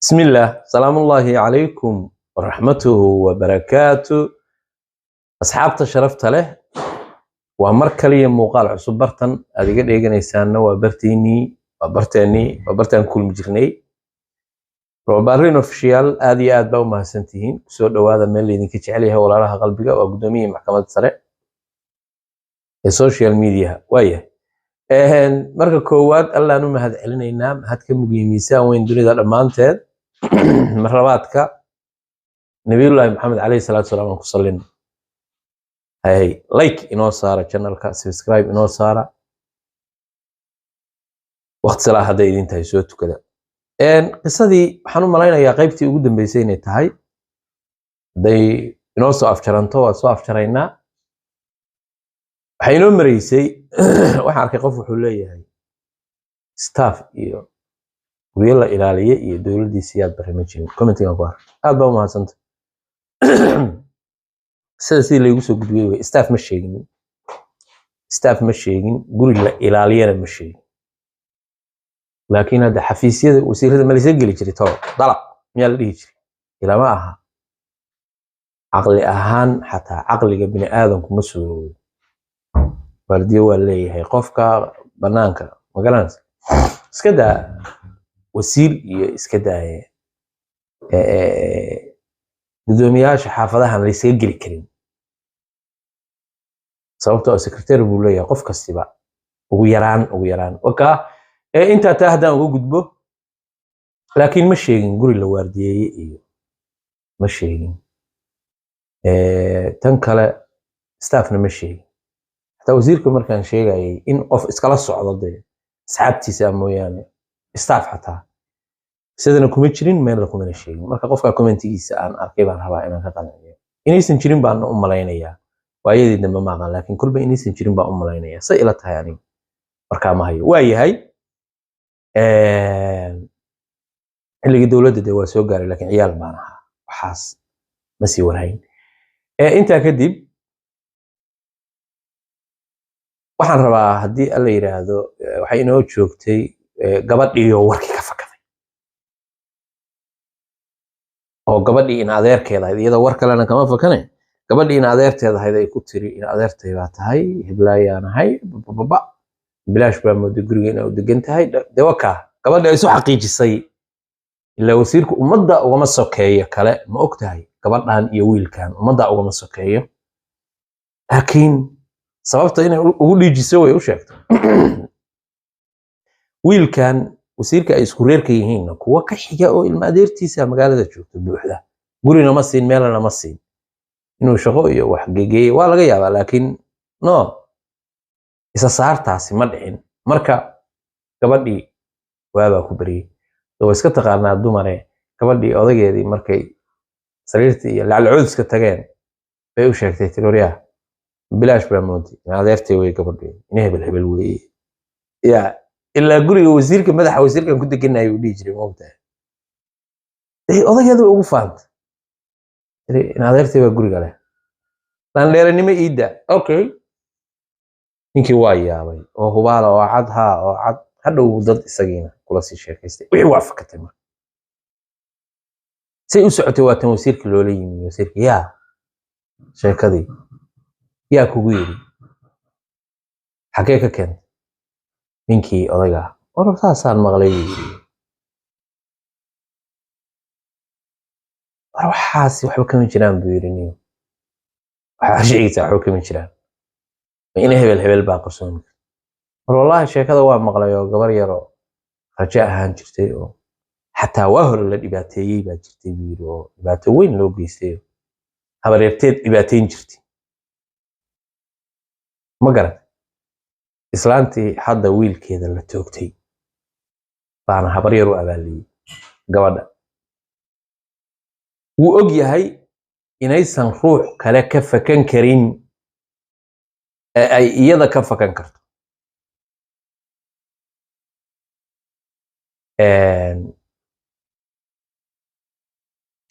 بسم الله سلام الله عليكم ورحمته وبركاته أصحابتا شرفت له ومر كليا muuqaal cusub bartan aad iga dheeganaysaana waa barteeni kul mijirnay Robarin official aad iyo aad baa u mahadsantihiin soo dhawaada meel idinka jecel yahay walaalaha qalbiga waa gudoomiyaha maxkamadda sare ee social media waaya marka koowaad Allaanu mahad celinaynaa mahad ka mugiimiisaan weyn dunida dhamaanteed marlabaadka nabiyullaahi maxamed calayhi salaatu wasalaam ku sallin hay like inoo saara channelka subscribe inoo saara waqti salaah haday idin tahay soo tukada qisadii waxaan u malaynayaa qaybtii ugu dambeysay inay tahay day inoo soo afjaranto waa soo afjaraynaa waxay inoo mareysay waxaan arkay qof wuxuu leeyahay staff iyo guryo la ilaaliye iyo dawladdiisa yaad barnaamijin commenting ku arkay aad baa u mahadsantay sidii laygu soo gudbiyay way staff ma sheegin guri la ilaaliyana ma sheegin laakiin hada xafiisyada wasiirada ma laysa geli jiray tolo dalab miyaa la dhihi jiray ila ma aha aqli ahaan xataa aqliga bini aadamku ma soo wardiyo waa leeyahay qofka banaanka magaranaysa iska daa wasiir iyo iska daa gudoomiyaasha xaafadaha ma laysa geli karin sababtoo secretary buu leeyahay qof kastiba ugu yaraan waka inta taa hadaan ugu gudbo laakiin ma sheegin guri la waardiyeeyay iyo ma sheegin tan kale staffna ma sheegin hatta wasiirka markaan sheegayay in qof iskala socdo de asxaabtiisa mooyaane staff hatta sidana kuma jirin meel la kuma sheegin marka qofka commentigiisa aan arkay baan rabaa inaan ka qanciyo inaysan jirin baan u malaynayaa waayadii dambe ma aqaan laakiin kulba inaysan jirin baan u malaynayaa say ila tahay aniga marka ma hayo waa yahay xilligii dawladda de waa soo gaaray laakiin ciyaal baan ahaa waxaas ma sii warhayn intaa kadib waxaan rabaa haddii alla yiraahdo waxay inoo joogtay gabadhiyo warkii ka fakaday oo gabadhii in adeerkeeda ahayd iyada war kalena kama fakane gabadhii in adeerteeda ahayd ay ku tiri in adeertay baa tahay heblaayaan ahay bilaash baa moodo guriga inay u degan tahay de waka gabadha ay soo xaqiijisay ilaa wasiirku ummadda ugama sokeeyo kale ma ogtahay gabadhan iyo wiilkan ummadda ugama sokeeyo laakiin sababta inay ugu dhiijiso way u sheegtay wiilkan wasiirka ay isku reerka yihiin kuwa ka xiga oo ilma adeertiisa magaalada joogto buuxda gurina ma siin meelna ma siin inuu shaqo iyo wax geeyay waa laga yaabaa laakiin no isa saartaasi ma dhicin marka gabadhii waaba ku bariyay oo iska taqaanaa dumare gabadhii odageedii markay sariirtii iyo lacalcoodiska tageen bay u sheegtay tirooriya bilaash baa moodi adeertay way gabadhii inay hebel weeye ya ilaa guriga wasiirka madaxa wasiirkan ku deganay uu dhigi jiray moogtahay odageedu ugu faantay in adeertay baa guriga leh lan dheeranimo iida okay ninkii waa yaabay oo hubaala oo cad hadhow dad isagiina kula sii sheekaystay wixii waa fakatay marka say u socotay waa tan wasiirka loola yimi wasiirka yaa sheekadii yaa kugu yiri xagee ka keentay ninkii odayga oo saasaan maqlay waxaasi waxba kama jiraan buu yiri niyo waxa shayga waxba kama jiraan in hebel baa qarsoon wallahi sheekada waa maqlay oo gabar yar oo raja ahaan jirtay oo xataa waa hore la dhibaateeyay baa jirtay wiil oo dhibaato weyn loo geystay habareerteed dhibaateyn jirtay ma garan islaantii hadda wiilkeeda la toogtay baana habar yar u abaaliyay gabadha wuu og yahay inaysan ruux kale ka fakan karin ay iyada ka fakan karto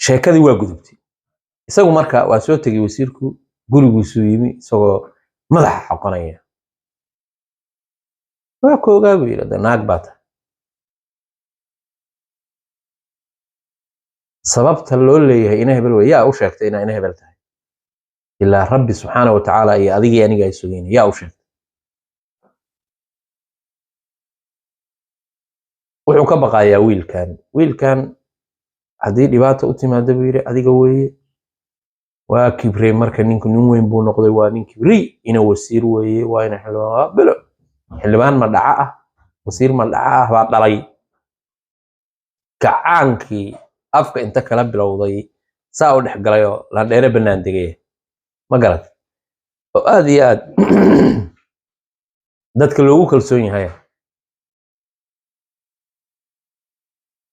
sheekadii waa gudubtay isagu marka waa soo tagay wasiirku gurigiisu yimi isagoo madaxa xoqonaya waa koogaa buu yiraahdaa naag baata sababta loo leeyahay ina hebel wey yaa u sheegtay ina hebel tahay ilaa rabbi subxaanahu wa tacaala iyo adigii aniga ay sugeen yaa u sheegtay wuxuu ka baqayaa wiilkan haddii dhibaato u timaado buu yidhi adiga weeye waa kibrey marka ninku nin weyn buu noqday waa nin kibri ina wasiir weeye waa ina xildhibaan ma dhaca ah wasiir ma dhaca ah baa dhalay gacaankii afka inta kala bilowday saa u dhex galay oo landheere bannaan degay ma garat oo aad iyo aad dadka loogu kalsoon yahay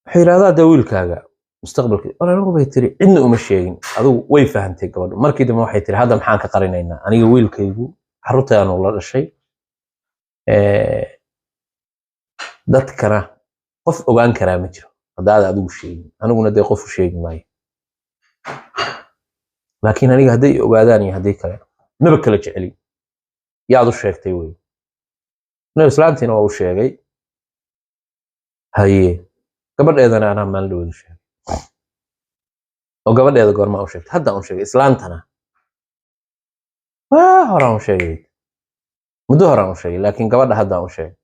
waxay yidhahdaa dee wiilkaaga mustaqbalkii anigu bay tiri cidna uma sheegin adigu way fahantay gabadhu markii dambe waxay tiri hadda maxaan ka qarinaynaa aniga wiilkaygu carruurtaanu la dhashay dadkana qof ogaan karaa ma jiro haddaad adigu sheegin aniguna dee qof u sheegi maayo laakiin aniga hadday ogaadaan iyo haddii kale maba kala jecelin yaad u sheegtay wey nabi islaantiina waa u sheegay haye gabadheedana anaa maalin dhawadu sheegay oo gabadheeda goormaa u sheegtay haddaan u sheegay islaantana waa horaan u sheegay muddo horaan u sheegay laakiin gabadha haddaan u sheegay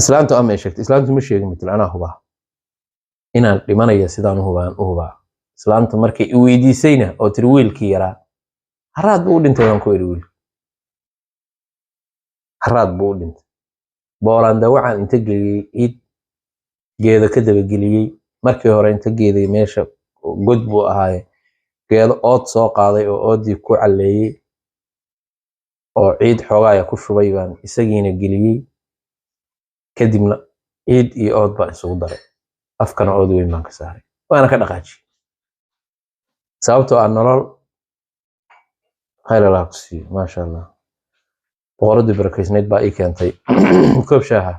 islaantu ama ay sheegtay islaantu ma sheegin mitil anaa hubaa inaan dhimanaya sidaan u hubaa islaantu markay i weydiisayna oo tiri wiilkii yaraa haraad buu u dhintay waan ku eri wiil haraad buu u dhintay boolanda waxaan inta geliyey ciid geedo ka dabageliyey markii hore inta geeday meesha god buu ahaaye geedo ood soo qaaday oo oodii ku calleeyey oo ciid xoogaaya ku shubay baan isagiina geliyey kadibna ciid iyo ood baan isugu daray afkana ood weyn baan ka saaray waana ka dhaqaajiyey sababtoo ah nolol khayr allah ku siiyo maasha allah boqoradii barakaysnayd baa ii keentay koob shaaha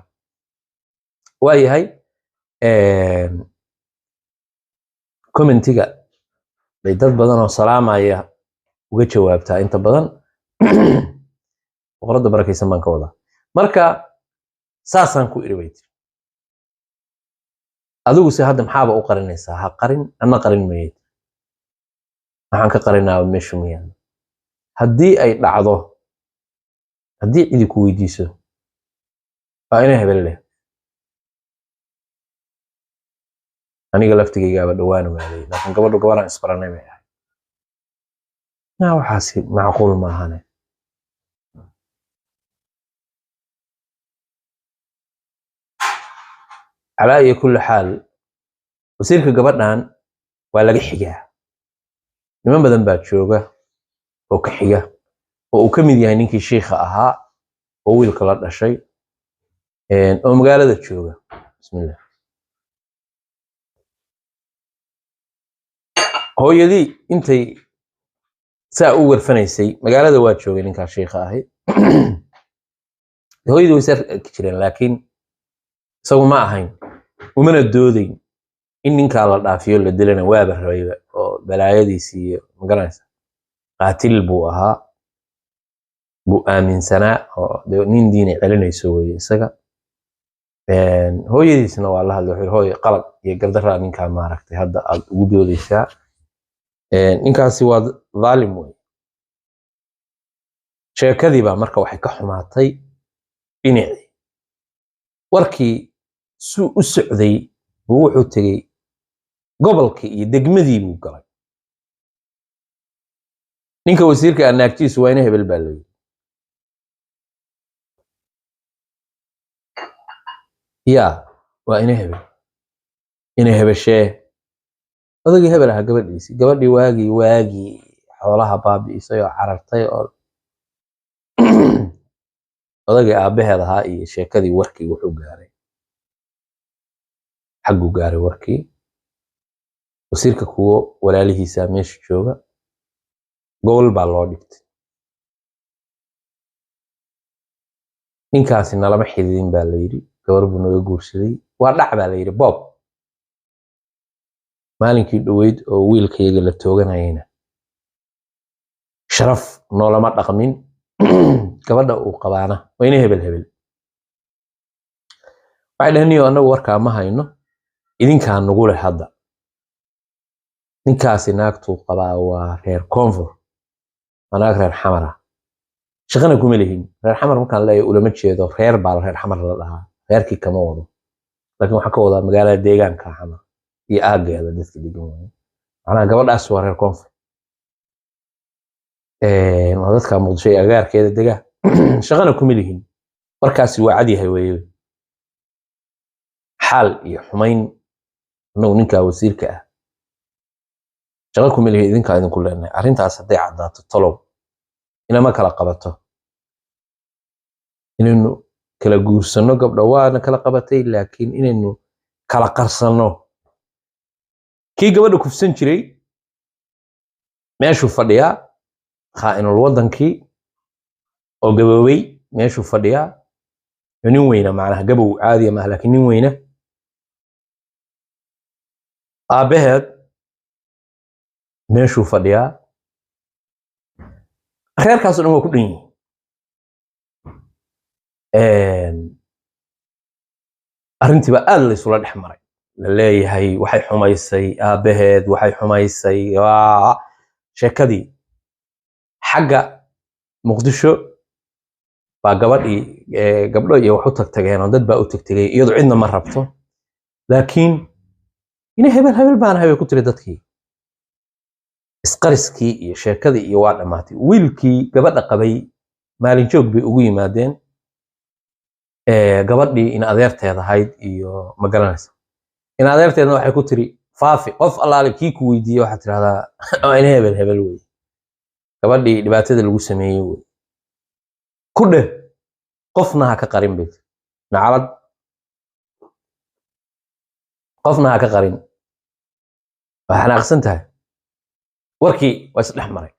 waa yahay commentiga bay dad badan oo salaamaya uga jawaabtaa inta badan boqoradda barakaysan baan ka wadaa marka saasaan ku iri bay tiri adigu se hadda maxaaba u qarinaysaa ha qarin ana qarin mayay waxaan ka qarinaa meesha miyaan haddii ay dhacdo haddii cidi ku weydiiso waa inay hebel leh aniga laftigaygaaba dhowaan waaday laakiin gabadhu gabaraan isbaranay bay ahay waxaasi macquul maahane calaa iyo kulli xaal wasiirka gabadhan waa laga xigaa niman badan baa jooga oo ka xiga oo uu ka mid yahay ninkii shiikha ahaa oo wiilka la dhashay oo magaalada jooga bismillah hooyadii intay saa u warfanaysay magaalada waa joogay ninkaa shiikha ahay hooyadii way sarki jireen laakiin isagu ma ahayn umana doodayn in ninkaa la dhaafiyo la dilana waaba rabayba oo balaayadiisii iyo magaranaysa qaatil buu ahaa buu aaminsanaa oo nin diinay celinayso weye isaga hooyadiisna waa la hadlay wuxuu hooy qalad iyo gardaraa ninkaa maaragtay hadda aad ugu doodaysaa ninkaasi waa dhaalim wey sheekadii baa marka waxay ka xumaatay dhinacii warkii suu u socday buu wuxuu tegey gobolkii iyo degmadii buu galay ninka wasiirka anaagtiisu waa ina hebel baa leeyahay yaa waa ina hebeshee odagii hebel ahaa gabadhiisii gabadhii waagii xoolaha baabi'isay oo carartay oo odagii aabbaheed ahaa iyo sheekadii warkii wuxuu gaaray xagguu gaaray warkii wasiirka kuwo walaalihiisa meesha jooga gobol baa loo dhigtay ninkaasi nalama xididin baa la yidhi gabar buu naga guursaday waa dhac baa la yidhi boob maalinkii dhoweyd oo wiilkayaga la tooganayayna sharaf noolama dhaqmin gabadha uu qabaana waa ina hebel waxay dhaheen niyo annagu warkaa ma hayno idinkaan nagu leh hadda ninkaasi naagtuu qabaa waa reer koonfur waa naag reer xamara shaqana kuma lihin reer xamar markaan leeyahay ulama jeedo reer baa reer xamar la dhahaa reerkii kama wado laakiin waxaan ka wadaa magaalada deegaanka xamar iyo aageeda dadka degan waaye macnaha gabadhaas waa reer koonfur waa dadka muqdisho iyo agaarkeeda dega shaqana kuma lihin markaasi waa cad yahay weeye xaal iyo xumayn annagu ninkaa wasiirka ah shaqo kuma lihin idinkaa idinku leenahay arrintaas hadday caddaato talow inama kala qabato inaynu kala guursanno gabdha waana kala qabatay laakiin inaynu kala qarsanno kii gabadha kufsan jiray meeshuu fadhiyaa khaa'inul wadankii oo gaboobay meeshuu fadhiyaa nin weyna macnaha gabow caadiya maaha laakiin nin weyna aabaheed meeshuu fadhiyaa reerkaas oo dhan waa ku dhan yihiin arrintiiba aad laysula dhex maray la leeyahay waxay xumaysay aabaheed waxay xumaysay sheekadii xagga muqdisho baa gabdho iyo wax u tagtageen oo dad baa u tagtagay iyadu cidna ma rabto laakiin ina hebel baan habay ku tiri dadkii isqariskii iyo sheekadii iyo waa dhammaatay wiilkii gabadha qabay maalin joog bay ugu yimaadeen gabadhii in adeerteed ahayd iyo ma garanaysa in adeerteedna waxay ku tiri faafi qof allaale kii ku weydiiyey waxaad tirahdaa ina hebel wey gabadhii dhibaatada lagu sameeyey wey ku dheh qofna ha ka qarin bay nacalad qofna ha ka qarin waa xanaaqsan tahay warkii waa isdhex maray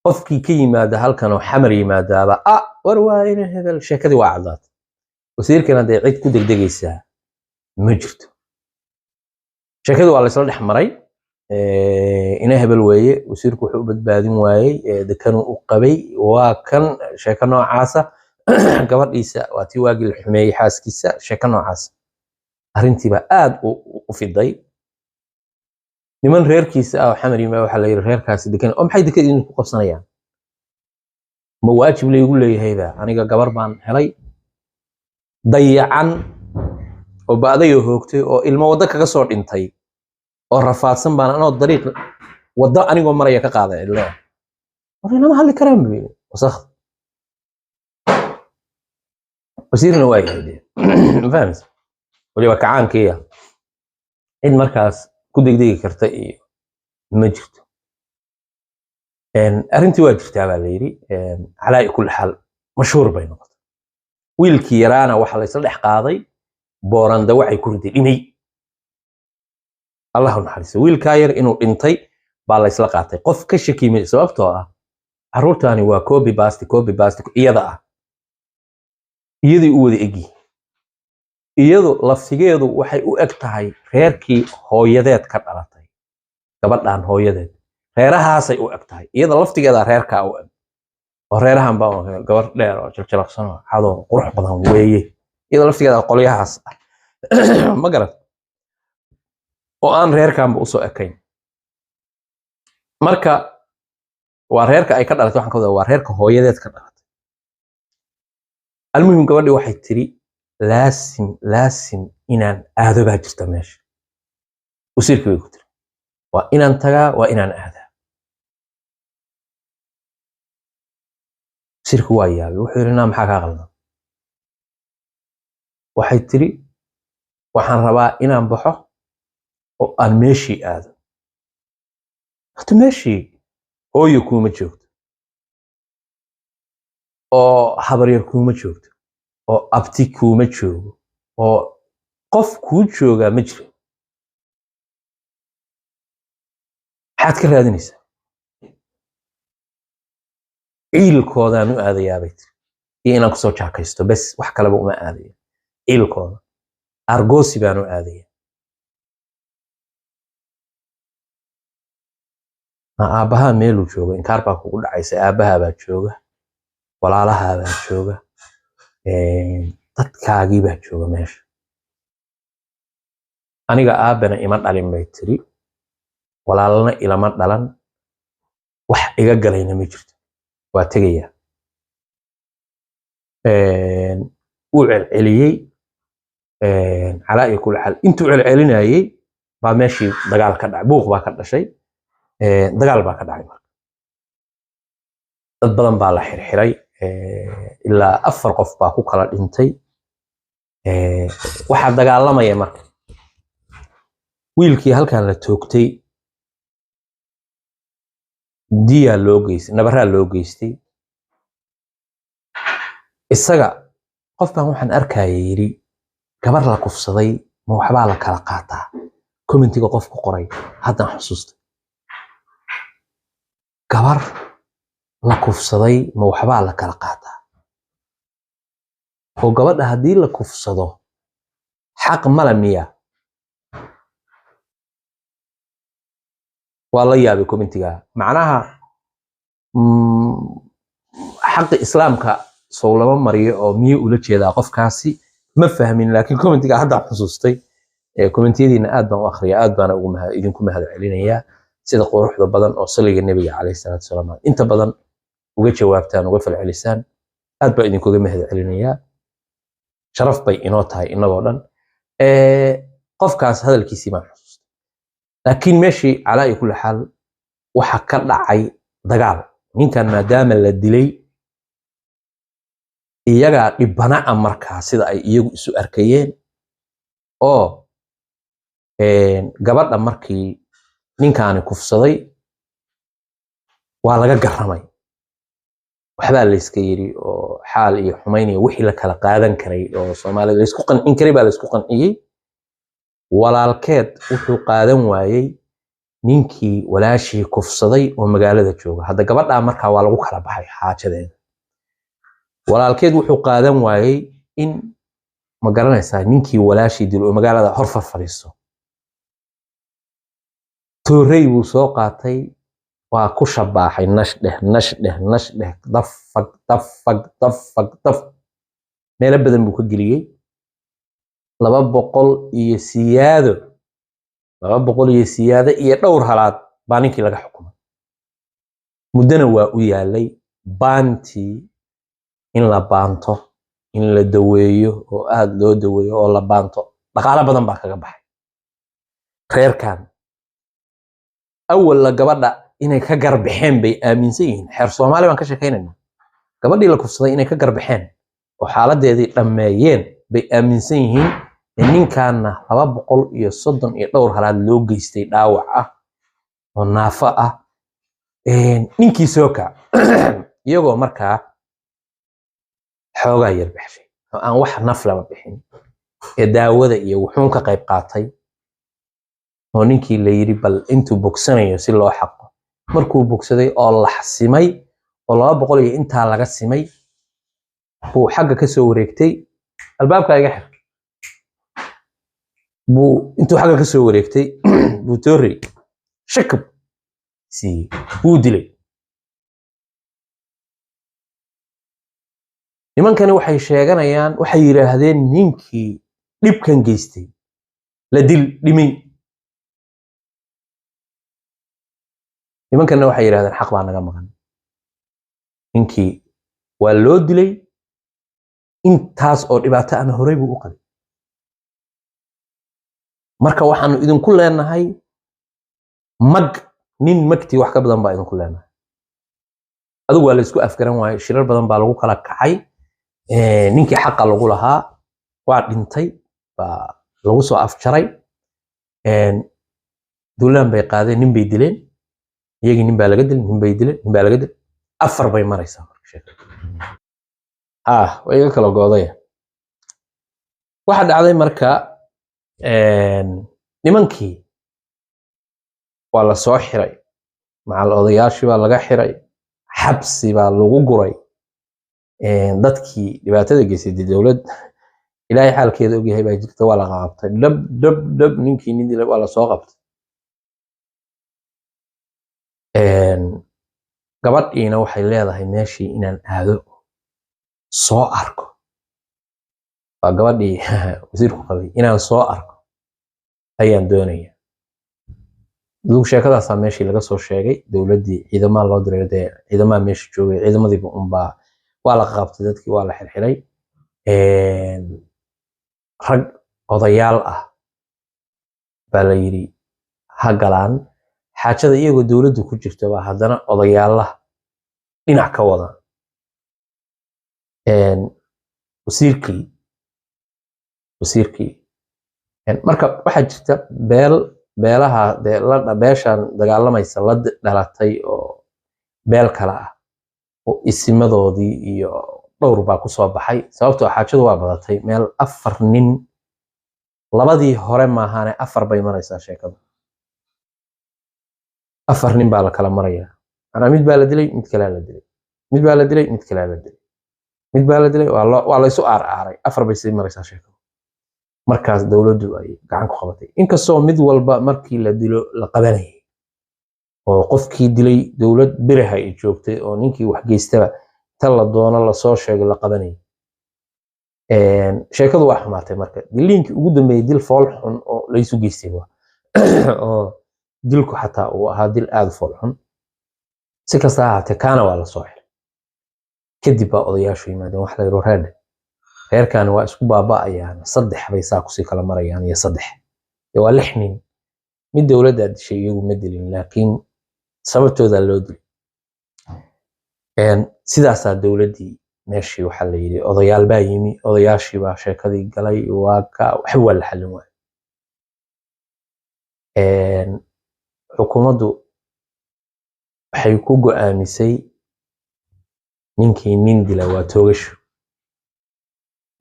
qofkii ka yimaada halkan oo xamar yimaadaaba war waa ina hebel sheekadii waa caddaatay wasiirkan hadday cid ku degdegaysaa ma jirto sheekadii waa laysla dhex maray ina hebel weeye wasiirku wuxuu u badbaadin waayey dekanuu u qabay waa kan sheeko noocaasa gabadhiisa waa tii waagii la xumeeyey xaaskiisa sheeko noocaasa arrintiiba aad u fiday niman reerkiisa ah oo xamar yimaa waxaa la yidhi reerkaasi dekan oo maxay dekada idinku qabsanayaan ma waajib laygu leeyahayba aniga gabar baan helay dayacan oo ba'dayoo hoogtay oo ilmo waddo kaga soo dhintay oo rafaadsan baan anoo dariiq waddo anigoo maraya ka qaaday ilaa warnama hadli karaan buu wasakh wasiirna waa yahay fahmaysa waliba kacaankiya cid markaas ku degdegi karta iyo ma jirto arrintii waa jirtaa baa la yidhi calaa kulli xaal mashhuur bay noqotay wiilkii yaraana waxa la isla dhex qaaday booranda waxay ku riday dhimay allah naxariiso wiilkaa yar inuu dhintay baa la isla qaatay qof ka shakimay sababtoo ah carruurtaani waa copy paste iyada ah iyadii u wada egi iyadu laftigeedu waxay u eg tahay reerkii hooyadeed ka dhalatay gabadhan hooyadeed reerahaasay u eg tahay iyada laftigeeda reerkaa u eg oo reerahan baa gabar dheer oo jaljalaqsan oo cadoo qurux badan weeye iyada laftigeeda qolyahaas ma garan oo aan reerkanba usoo ekayn marka waa reerka ay ka dhalatay waxaan ka wadaa waa reerka hooyadeed ka dhalatay almuhim gabadhii waxay tiri laasim inaan aado baa jirta meesha wasiirkii bay ku tiri waa inaan tagaa waa inaan aadaa wasiirku waa yaabay wuxuu yidhi naa maxaa kaa qaldan waxay tiri waxaan rabaa inaan baxo oo aan meeshii aado hata meeshii hooyo kuuma joogto oo habaryar kuuma joogto oo abti kuuma joogo oo qof kuu joogaa ma jiro maxaad ka raadinaysaa ciilkoodaan u aadayaa bay tiri iyo inaan kusoo jaakaysto bes wax kaleba uma aadaya ciilkooda argoosi baan u aadaya aabbahaa meeluu jooga inkaar baa kugu dhacaysa aabbahaa baa jooga walaalahaa baa jooga dadkaagii baa jooga meesha aniga aabana ima dhalin bay tiri walaalna ilama dhalan wax iga galayna ma jirto waa tegaya uu celceliyey calaa iyo kula xal intuu celcelinayay baa meeshii dagaal ka dhacay buuq baa ka dhashay dagaal baa ka dhacay marka dad badan baa la xirxiray ilaa 4 qof baa ku kala dhintay waxaa dagaalamaya marka wiilkii halkan la toogtay diya loo geystay nabaraa loo geystay isaga qof baan waxaan arkayay yiri gabar la kufsaday ma waxbaa la kala qaataa commentiga qof ku qoray haddaan xusuustay gabar la kufsaday ma waxbaa la kala qaataa oo gabadha haddii la kufsado xaq mala miya waa la yaabay commentiga macnaha xaqi islaamka soo lama mariyo oo miye ula jeedaa qofkaasi ma fahmin laakiin commentiga hadda xasuustay commentiyadiina aad baan u akhriyaa aad baan idinku mahad celinayaa sida quruxda badan oo saliga nabiga calayhi salaatu wasalaam inta badan uga jawaabtaan uga falcelisaan aad baan idinkuga mahad celinayaa sharaf bay inoo tahay inagoo dhan qofkaas hadalkiisii baan xasuustay laakiin meeshii calaa iyo kulli xaal waxa ka dhacay dagaal ninkan maadaama la dilay iyagaa dhibana markaa sida ay iyagu isu arkayeen oo gabadha markii ninkaani kufsaday waa laga garamay waxbaa la iska yiri oo xaal iyo xumayn iyo wixii la kala qaadan karay oo Soomaaliya la isku qancin karay baa la isku qanciyay walaalkeed wuxuu qaadan waayay ninkii walaashii kufsaday oo magaalada jooga hadda gabadha markaa waa lagu kala baxay xaajadeeda walaalkeed wuxuu qaadan waayay in ma garanaysaa ninkii walaashii dilo oo magaalada hor fadhiisto toorey buu soo qaatay waa ku shabaaxay nashdeh daf meelo badan buu ka geliyey 200 iyo siyaado iyo dhowr halaad baa ninkii laga xukumay muddana waa u yaalay baantii in la baanto in la daweeyo oo aad loo daweeyo oo la baanto dhaqaale badan baa kaga baxay reerkan awal la gabadha inay ka garbixeen bay aaminsan yihiin xeer Soomaali baan ka sheekaynaynaa gabadhii la kufsaday inay ka garbixeen oo xaaladeedii dhameeyeen bay aaminsan yihiin ninkaana 230 iyo dhowr halaad loo geystay dhaawac ah oo naafo ah ninkii soo ka iyagoo markaa xoogaa yar bixishay oo aan wax naf laba bixin ee daawada iyo wuxuun ka qayb qaatay oo ninkii la yiri bal intuu bogsanayo si loo xaqo markuu bogsaday oo la xasimay oo 200 iyo inta laga simay buu xagga ka soo wareegtay albaabka iga xir buu intuu xagga ka soo wareegtay buu toorey shakab si buu dilay nimankani waxay sheeganayaan waxay yiraahdeen ninkii dhibkan geystay la dhimay nimankana waxay yiraahdeen xaq baa naga maqan ninkii waa loo dilay intaas oo dhibaato aan horay buu u qabay marka waxaanu idinku leenahay nin magti wax ka badan baa idinku leenahay adigu waa la isku afgaran waayay shirar badan baa lagu kala kacay ninkii xaqa lagu lahaa waa dhintay baa lagu soo afjaray duulaan bay qaadeen nin bay dileen iyagii nin baa laga dilay nin bay dileen nin baa laga dilay 4 bay maraysaa marka sheekada way iga kala goodaya waxa dhacday marka nimankii waa la soo xiray macal odayaashii baa laga xiray xabsi baa lagu guray dadkii dhibaatada geysay dawlad ilaahay xaalkeeda og yahay baa jirta waa la qabtay dab ninkii nin dilay waa la soo qabtay gabadhiina waxay leedahay meeshii inaan aado soo arko waa gabadhii wasiirku qabay inaan soo arko ayaan doonaya duu sheekadaasaa meeshii laga soo sheegay dowladdii ciidamada loo diray dee ciidamada meesha joogay ciidamadiiba unbaa waa la qabtay dadkii waa la xirxiray rag odayaal ah baa la yiri ha galaan xaajada iyagoo dowladdu ku jirta baa haddana odayaalaha dhinac ka wada wasiirkii marka waxaa jirta beelaha beeshan dagaalamaysa la dhalatay oo beel kale ah oo isimadoodii iyo dhowr baa kusoo baxay sababtoo xaajadu waa badatay meel 4 nin labadii hore maahane 4 bay maraysaa sheekadu 4 nin baa la kala marayaa ana mid baa la dilay mid kale la dilay mid baa la dilay mid kale la dilay mid baa la dilay waa la isu aaray 4 bay sii maraysaa sheekadu markaas dowladdu ay gacan ku qabatay inkastoo mid walba markii la dilo la qabanayay oo qofkii dilay dowlad biraha ay joogtay oo ninkii wax geystaba ta la doono la soo sheegay la qabanayay sheekadu waa xumaatay marka diliinkii ugu dambeeyay dil fool xun oo la isu geystay oo dilku xataa uu ahaa dil aad fool xun si kasta ha ahaatee kaana waa la soo xiray kadib baa odayaashu yimaadeen wax la yidhi reer reerkan waa isku baaba'ayaan 3 bay saa kusii kala marayaan iyo 3 waa 6 nin mid dowladda dishay iyagu ma dilin laakiin sababtooda loo dilay sidaasaa dowladdii meeshii waxaa la yidhi odayaal baa yimi odayaashii baa sheekadii galay waxba waa la xallin waayay xukuumaddu waxay ku go'aamisay ninkii nin dila waa toogasho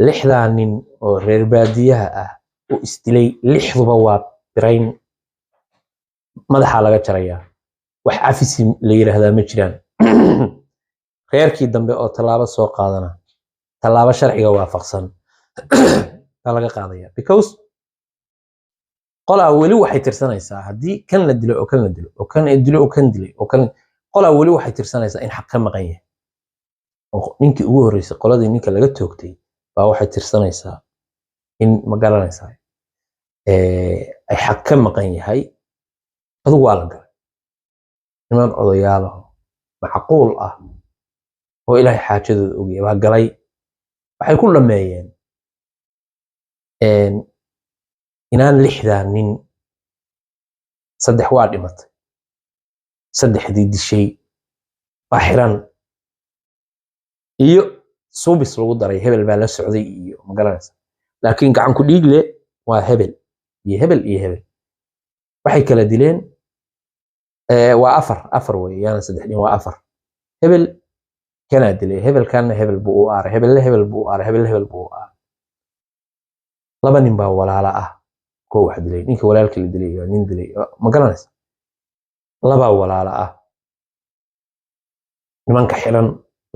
6 nin oo reer baadiyaha ah oo isdilay 6duba waa birayn madaxa laga jarayaa wax cafis la yiraahdaa ma jiraan reerkii dambe oo talaabo soo qaadana talaabo sharciga waafaqsan baa laga qaadaya because qolaa weli waxay tirsanaysaa haddii kan la dilo oo kan la dilo oo kan dilo oo kan dilay oo kan qolaa weli waxay tirsanaysaa in xaq ka maqan yahay oo ninkii ugu horeysay qoladii ninka laga toogtay baa waxay tirsanaysaa in ma garanaysaa ay xaq ka maqan yahay adigu waa la galay niman odayaal ah macquul ah oo ilaahay xaajadooda ogyahay baa galay waxay ku dhameeyeen inaan 6 nin 3 waa dhimatay 3dii dishay baa xiran iyo suubis lagu daray hebel baa la socday iyo ma garanaysaa laakiin gacan ku dhiig leh waa hebel iyo hebel iyo hebel waxay kala dileen waa 4 weeye yaana 3 nin waa 4 hebel kana dilay hebel kana hebel buu u aaray hebel buu u aaray hebel buu u aaray 2 nin baa walaala ah koo wax dilay ninka walaalkii la dilay iyo nin dilay ma garanaysaa 2 walaala ah nimanka xiran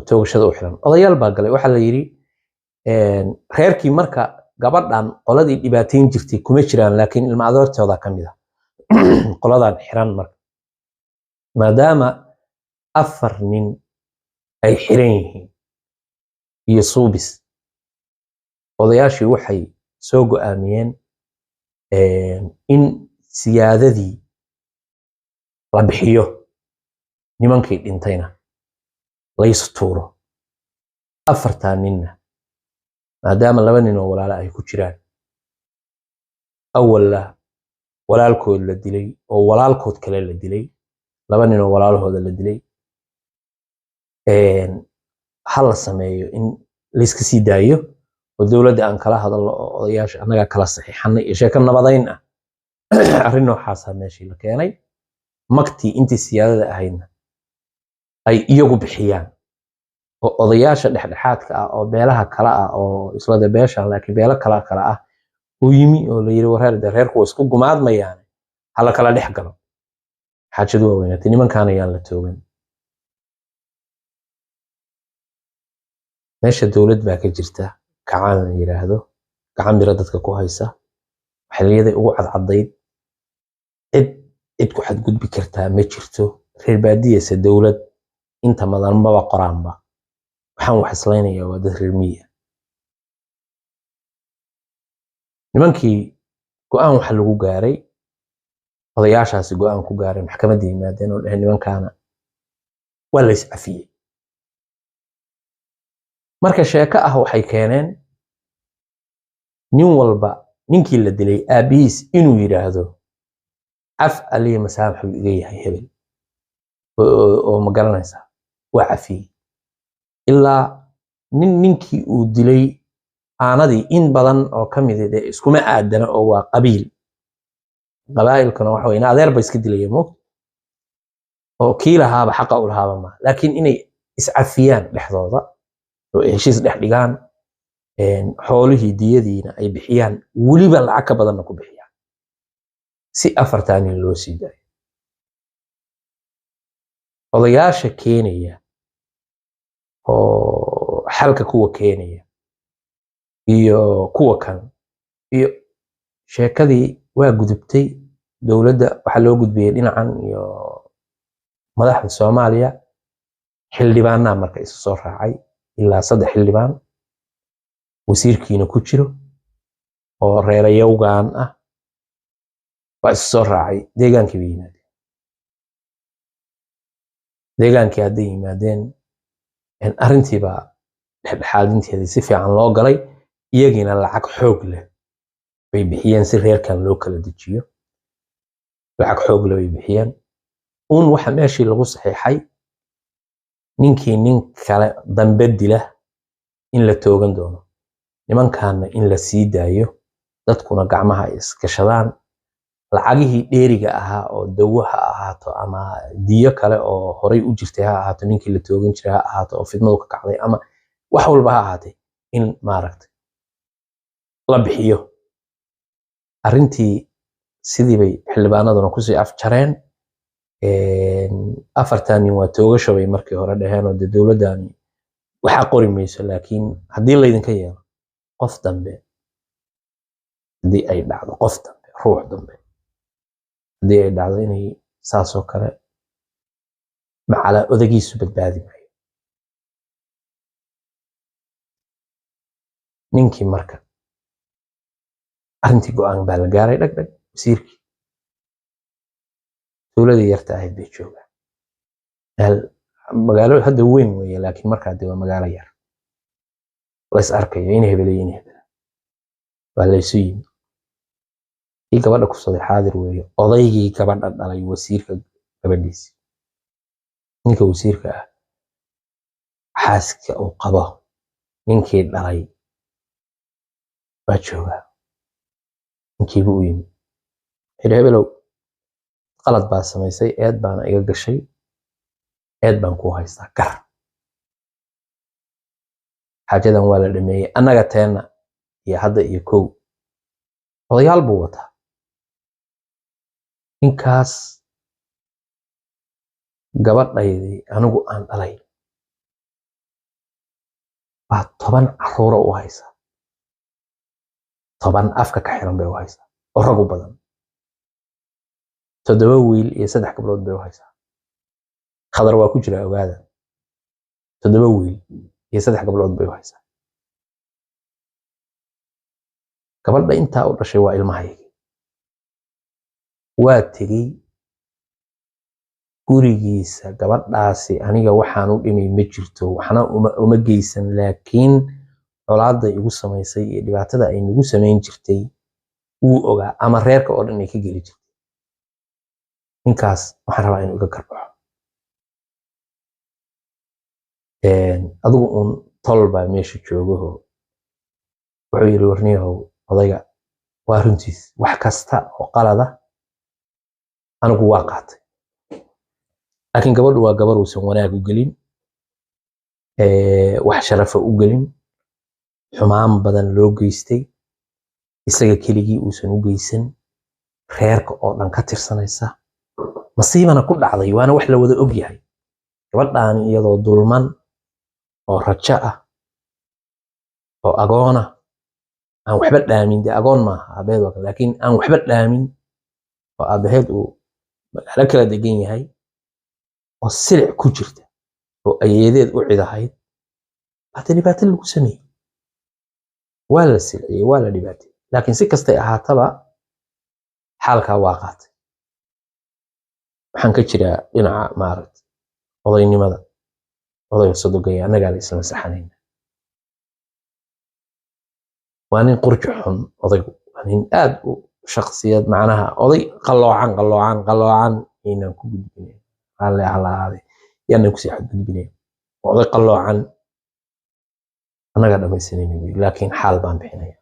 toogashada u xiran odayaal baa galay waxa la yiri reerkii marka gabadhan qoladii dhibaateyn jirtay kuma jiraan laakiin ilma adoortooda kamid ah qoladan xiran marka maadaama 4 nin ay xiran yihiin iyo suubis odayaashii waxay soo go'aamiyeen in siyaadadii la bixiyo nimankii dhintayna la istuuro 4 ninna maadaama 2 nin oo walaala ay ku jiraan awalla walaalkood la dilay oo walaalkood kale la dilay 2 nin oo walaalahooda la dilay hal sameeyo in la iska sii daayo oo dowladda aan kala hadalno oo odayaasha anaga kala saxiixanay iyo sheeko nabadayn ah arrin noocaas ah meeshii la keenay magtii intii siyaadada ahaydna ay iyagu bixiyaan oo odayaasha dhexdhexaadka ah oo beelaha kala ah oo isla beeshan laakiin beelo kala ah oo yimi oo la yiri reerku isku gumaadmayaan hala kala dhex galo xaajadu waa weynaatay nimankaan ayaan la toogan meesha dowlad baa ka jirta kacaan la yiraahdo gacan bira dadka ku haysa xilliyada ugu cadcadayd cid ku xadgudbi kartaa ma jirto reer baadiyaysa dowlad inta madanbaba qoraanba waxaan wax islaynayaa waa dad reer miya nimankii go'aan waxa lagu gaaray odayaashaasi go'aan ku gaaray maxkamadda yimaadeen oo dhaheen nimankaana waa la iscafiyey marka sheeko ah waxay keeneen nin walba ninkii la dilay aabihiis inuu yiraahdo caf aliya masaamax uu iga yahay hebel oo ma garanaysaa waa cafiyey ilaa ninkii uu dilay aanadii in badan oo ka mid ah iskuma aadana oo waa qabiil qabaa'ilkana waxa weeye adeer ba iska dilay moog oo kii lahaaba xaqa u lahaaba ma laakiin inay iscafiyaan dhexdooda oo heshiis dhex dhigaan xoolihii diyadiina ay bixiyaan weliba lacag ka badanna ku bixiyaan si afartan loo sii daayo odayaasha keenaya oo xalka kuwa keenaya iyo kuwa kan iyo sheekadii waa gudubtay dowladda waxa loo gudbiyay dhinacan iyo madaxda Soomaaliya xildhibaanna marka isu soo raacay ilaa 3 xildhibaan wasiirkiina ku jiro oo reerayowgan ah waa isu soo raacay deegaankii bay yimaadeen deegaankii hadday yimaadeen arrintiiba dhexdhexaadinteedii si fiican loo galay iyagiina lacag xoog leh bay bixiyeen si reerkan loo kala dejiyo lacag xoog leh bay bixiyeen waxa meeshii lagu saxiixay ninkii nin kale dambe dila in la toogan doono nimankaana in la sii daayo dadkuna gacmaha iskashadaan lacagihii dheeriga ahaa oo dawo ha ahaato ama diyo kale oo horay u jirtay ha ahaato ninkii la toogan jiray ha ahaato oo fidmadu ka kacday ama wax walba ha ahaatay in maaragtay la bixiyo arrintii sidii bay xildhibaanaduna kusii afjareen afartan nin waa toogasho bay markii hore dhaheen oo dowladani waxa qori mayso laakiin haddii laydinka yeelo qof dambe haddii ay dhacdo qof dambe ruux dambe haddii ay dhacdo inay saasoo kale macala odagiisu badbaadi maayo ninkii marka arrintii go'aan baa la gaaray dhagdhag wasiirkii dowladii yarta ahayd bay joogaan magaalo hadda weyn weeye laakiin markaa dee waa magaalo yar la is arkayo in hebeleyn waa la isu yimi kii gabadha kufsaday xaadir weeye odaygii gabadha dhalay wasiirka gabadhiisi ninka wasiirka ah xaaska uu qabo ninkii dhalay baa joogaa ninkiibu u yimi hebelow qalad baa samaysay eed baana iga gashay eed baan ku haystaa gar xaajadan waa la dhameeyay annaga teena iyo hadda iyo kow odayaal buu wataa ninkaas gabadhaydii anigu aan dhalay baa 10 caruura u haysaa 10 afka ka xiran bay u haysaa oo rag u badan 7 wiil iyo 3 gabdhood bay u haysaa khadar waa ku jira ogaada 7 wiil iyo 3 gabdhood bay u haysaa gabadha intaa u dhashay waa ilmahayga waa tegey gurigiisa gabadhaasi aniga waxaan u dhimay ma jirto waxna uma geysan laakiin colaadda igu samaysay iyo dhibaatada ay nagu samayn jirtay wuu ogaa ama reerka oo dhan ay ka geli jirtay ninkaas waxaan rabaa inuu iga garbaxo adigu tol baa meesha joogaho wuxuu yiri warniyahow odayga waa runtiis wax kasta oo qalada anigu waa qaatay laakiin gabadhu waa gabar uusan wanaag u gelin wax sharafa u gelin xumaan badan loo geystay isaga keligii uusan u geysan reerka oo dhan ka tirsanaysa masiibana ku dhacday waana wax la wada og yahay gabadhaan iyadoo dulman oo raja ah oo agoona aan waxba dhaamin de agoon maaha aabaheed waa laakiin aan waxba dhaamin oo aabaheed uu magaalo kala degan yahay oo silic ku jirta oo ayeedeed u cidahayd hada dhibaato lagu sameeyay waa la silciyay waa la dhibaatay laakiin si kastay ahaataba xaalkaa waa qaatay waxaan ka jiraa dhinaca maaragtay odaynimada odayga sodogaya annagaa la isla saxanayna waa nin qurjo xun odaygu waa nin aad u shakhsiyad macnaha oday qalloocan inaan ku gudbinayn alle halaade yaanan kusii xadgudbinayn oday qalloocan annagaa dhamaysanayna laakiin xaal baan bixinaya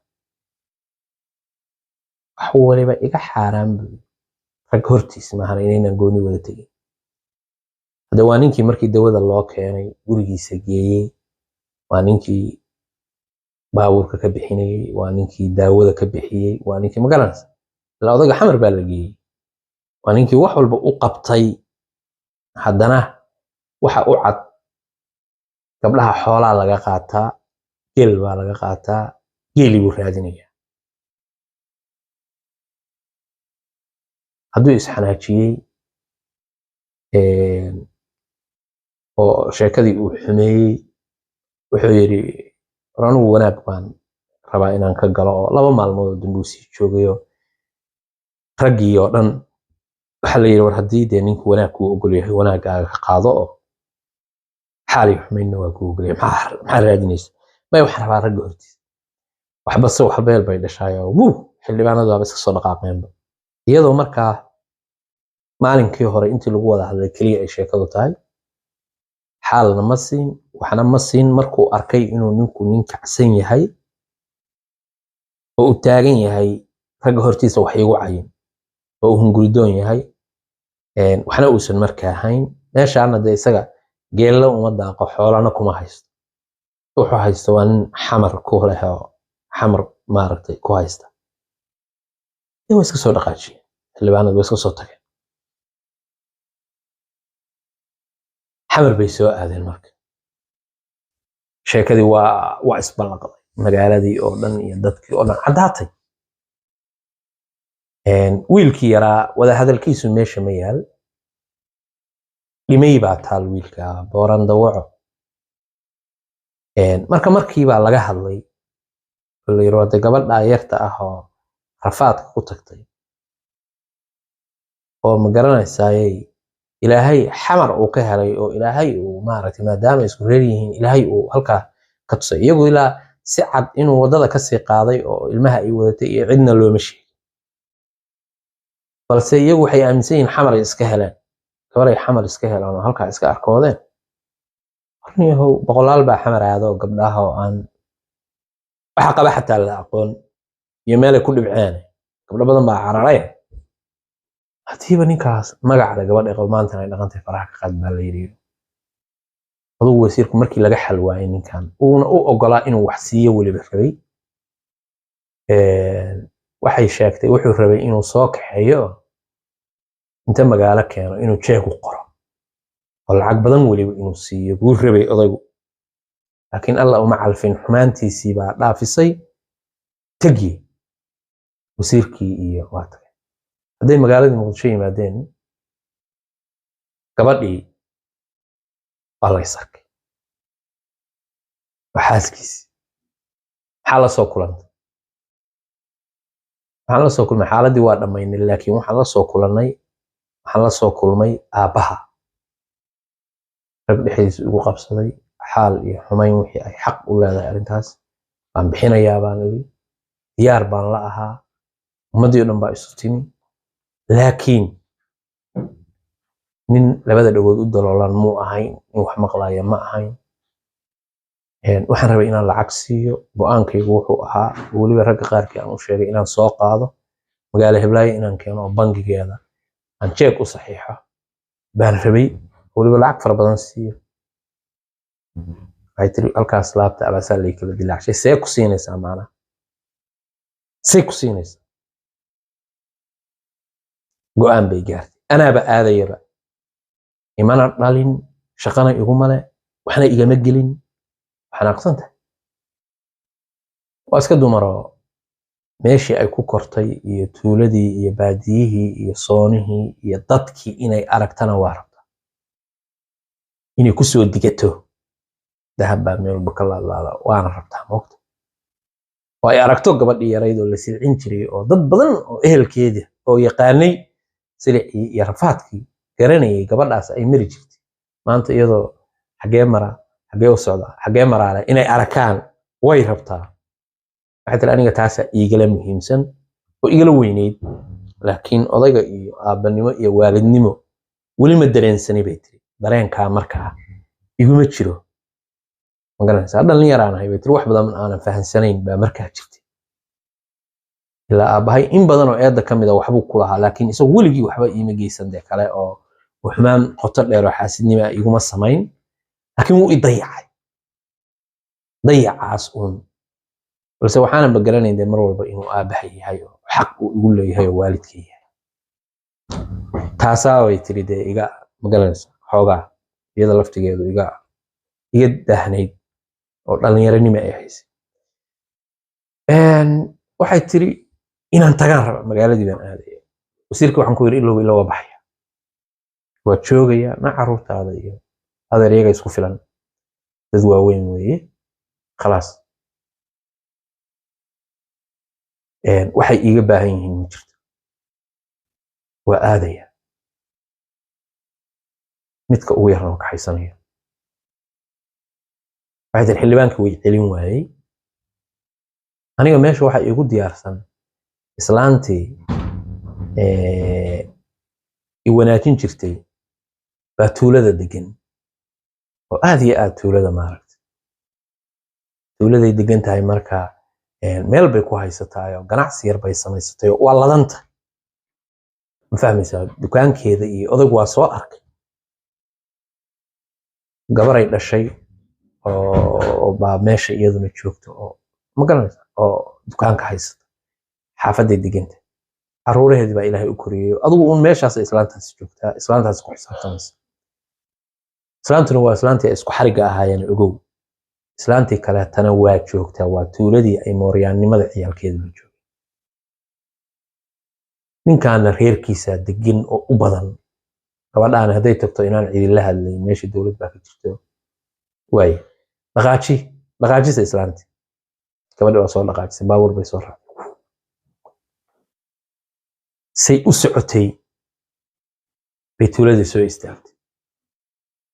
wax waliba iga xaaraan buu rag hortiis maahan inaynan gooni wada tegin hadda waa ninkii markii dawada loo keenay gurigiisa geeyey waa ninkii baabuurka ka bixinayey waa ninkii daawada ka bixiyey waa ninkii magaranaysa ilaa odayga xamar baa la geeyey waa ninkii wax walba u qabtay haddana waxa u cad gabdhaha xoolaa laga qaataa geel baa laga qaataa geeli buu raadinaya hadduu isxanaajiyey oo sheekadii uu xumeeyey wuxuu yidhi anugu wanaag baan rabaa inaan ka galo oo 2 maalmood oo dambe uu sii joogayo raggii oo dhan waxa la yidhi war haddii dee ninku wanaag kuu ogol yahay wanaaggaaga ka qaado oo xaalii xumaynna waa kuu ogol yahay maxaa raadinaysa may waxaan rabaa ragga hortiisa waxba se wax beel bay dhashaayoo xildhibaanadu waaba iska soo dhaqaaqeenba iyadoo markaa maalinkii hore intii lagu wada hadlay keliya ay sheekadu tahay xaalna ma siin waxna ma siin markuu arkay inuu ninku nin kacsan yahay oo uu taagan yahay ragga hortiisa wax iigu cayin oo uu hunguridoon yahay waxna uusan markaa hayn meeshaana dee isaga geella uma daaqo xoolana kuma haysto wuxuu haysto waa nin xamar ku leh oo xamar maaragtay ku haysta way iska soo dhaqaajiyeen xildhibaanadu way iska soo tageen xamar bay soo aadeen marka sheekadii waa isballaqday magaaladii oo dhan iyo dadkii oo dhan caddaatay wiilkii yaraa wada hadalkiisu meesha ma yaal dhimay baa taal wiilka booran dawaco marka markii baa laga hadlay oo la yiri wada gabadha yarta ah oo rafaadka ku tagtay oo ma garanaysay ilaahay xamar uu ka helay oo ilaahay uu maaragtay maadaama isku reer yihiin ilaahay uu halka ka tusay iyagu ilaa si cad inuu wadada ka sii qaaday oo ilmaha ay wadatay iyo cidna looma sheegin balse iyagu waxay aaminsan yihiin xamar iska heleen gabaray xamar iska heleen oo halka iska arkoodeen warniyahow boqolaal baa xamar aado gabdhaha oo aan waxa qaba xataa la aqoon iyo meel ay ku dhibceen gabdho badan baa cararay hadiiba ninkaas magaca gabadha ay maanta ay dhaqantay faraha ka qaad baa la yiri adugu wasiirku markii laga xalwaayay ninkan uuna u ogolaa inuu wax siiyo waliba rabay waxay sheegtay wuxuu rabay inuu soo kaxeeyo inta magaalo keeno inuu jeeg u qoro oo lacag badan waliba inuu siiyo buu rabay odaygu laakiin alla uma calfin xumaantiisii baa dhaafisay tagi wasiirkii iyo waata hadday magaaladii muqdisho yimaadeen gabadhii waa la isarkay waxaaskiisi maxaa la soo kulantay waxaan la soo kulmay xaaladii waa dhammaynay laakiin waxaan la soo kulmay aabbaha rag dhexdiisa ugu qabsaday xaal iyo xumayn wixii ay xaq u leedahay arrintaas baan bixinayaa baan idhi diyaar baan la ahaa ummaddii oo dhan baa isu timi laakiin nin labada dhagood u daloolan muu ahayn in wax maqlaaya ma ahayn waxaan rabay inaan lacag siiyo go'aankaygu wuxuu ahaa weliba ragga qaarkii aan u sheegay inaan soo qaado magaalo Hiblaayo inaan keeno oo bangigeeda aan jeeg u saxiixo baan rabay weliba lacag fara badan siiyo waxay tiri halkaas laabta abaasaa lay kala dilaacshay see ku siinaysaa maanaha see ku siinaysaa go'aan bay gaartay anaaba aadayaba imana dhalin shaqana iguma le waxna igama gelin waxaan aqsantahay waa iska dumaroo meeshii ay ku kortay iyo tuuladii iyo baadiyihii iyo soonihii iyo dadkii inay aragtana waa rabtaa inay ku soo digato dahab baa meel walba ka laalaada waana rabtaa moogta oo ay aragto gabadhii yarayd oo la silcin jiray oo dad badan oo ehelkeeda oo yaqaanay silicii iyo rafaadkii garanayay gabadhaas ay mari jirtay maanta iyadoo xagee mara xagee u socda xagee maraale inay arkaan way rabtaa waxay tiri aniga taasa igala muhiimsan oo igala weyneyd laakiin odayga iyo aabanimo iyo waalidnimo weli ma dareensanay bay tiri dareenkaa markaa iguma jiro magaranaysaa dhalin yaraanahay bay tiri wax badan aanan fahansanayn baa markaa jirtay ilaa aabahay in badan oo eedda ka mid ah waxbuu ku lahaa laakiin isagu weligii waxba iima geysan dee kale oo xumaan qoto dheer oo xaasidnimo iguma samayn laakiin wuu i dayacay dayacaas uun balse waxaanan bagaranayn dee mar walba inuu aabahay yahay oo xaq uu igu leeyahay oo waalidka yahay taasaa way tiri dee iga magaranaysa xoogaa iyada laftigeedu iga daahnayd oo dhalinyaranimo ay haysay waxay tiri inaan tagaan raba magaaladii baan aadaya wasiirka waxaan ku yiri ilaa waa baxaya waa joogaya na caruurtaada iyo adeeryaga isku filan dad waaweyn weeye khalaas waxay iiga baahan yihiin ma jirto waa aadaya midka ugu yarna oo kaxaysanaya waxay tiri xildhibaanka way celin waayey aniga meesha waxa iigu diyaarsan islaantii i wanaajin jirtay baa tuulada degan oo aad iyo aad tuulada maaragtay tuuladay degan tahay marka meel bay ku haysataa oo ganacsi yar bay samaysatay oo waa ladanta ma fahmaysaa dukaankeeda iyo odaygu waa soo arkay gabaray dhashay oo baa meesha iyaduna joogto oo ma garanaysaa oo dukaanka haysata xaafaday deganta caruuraheedii baa ilaahay u koriyey adigu uun meeshaas islaantaas joogtaa islaantaas ku xisaabtamaysa islaantuna waa islaantii isku xariga ahaayeen ogow islaantii kaleetana waa joogtaa waa tuuladii ay mooryaannimada ciyaalkeeda la joogay ninkaana reerkiisa degan oo u badan gabadhaan hadday tagto inaan cidin la hadlayn meesha dowlad baa ka jirto waaye dhaqaajisa islaantii gabadhi waa soo dhaqaajisay baabuur bay soo raacday say u socotay bay tuuladii soo istaagtay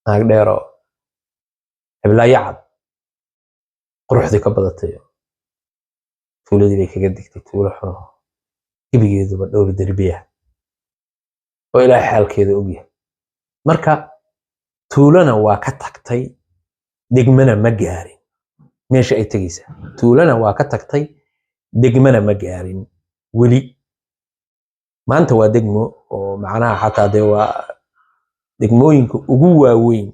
naag dheeroo heblaayo cad quruxdii ka badatay tuuladii bay kaga digtay tuulo xuno gebigeeduba dhowr derbiya oo ilaahay xaalkeeda ogyahay marka tuulana waa ka tagtay degmana ma gaarin meesha ay tegaysaa tuulana waa ka tagtay degmana ma gaarin weli maanta waa degmo oo macnaha xataa dee waa degmooyinka ugu waaweyn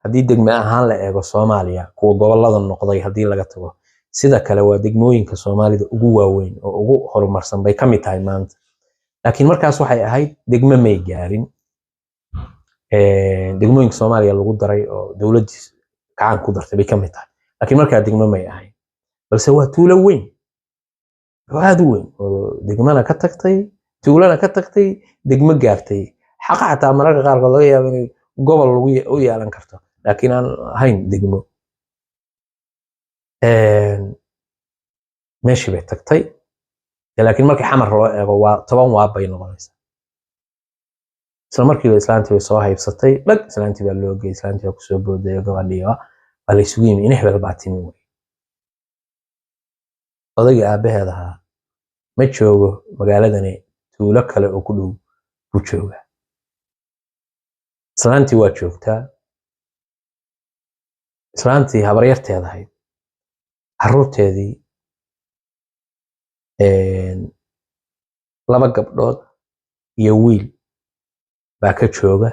haddii degme ahaan la eego Soomaaliya kuwa gobolada noqday haddii laga tago sida kale waa degmooyinka Soomaalida ugu waaweyn oo ugu horumarsan bay kamid tahay maanta laakiin markaas waxay ahayd degme may gaarin degmooyinka Soomaaliya lagu daray oo dawladdiis gacan ku dartay bay kamid tahay laakiin markaa degme may ahayn balse waa tuulo weyn oo aad u weyn oo degmana ka tagtay tuulana ka tagtay degme gaartay xaqa xataa mararka qaarkood laga yaabo inay gobol lagu u yeelan karto laakiin aan ahayn degmo meeshii bay tagtay laakiin markii xamar loo eego waa 10 waa bay noqonaysaa isla markiiba islaantii way soo haybsatay dhag islaantii baa loo geeyay islaantii ku soo booday gabadhii waa la isugu yimi in hebel baa timi odayga aabaheeda ahaa ma joogo magaaladani tuulo kale oo ku dhow buu joogaa islaantii waa joogtaa islaantii habaryarteeda ahayd caruurteedii laba gabdhood iyo wiil baa ka jooga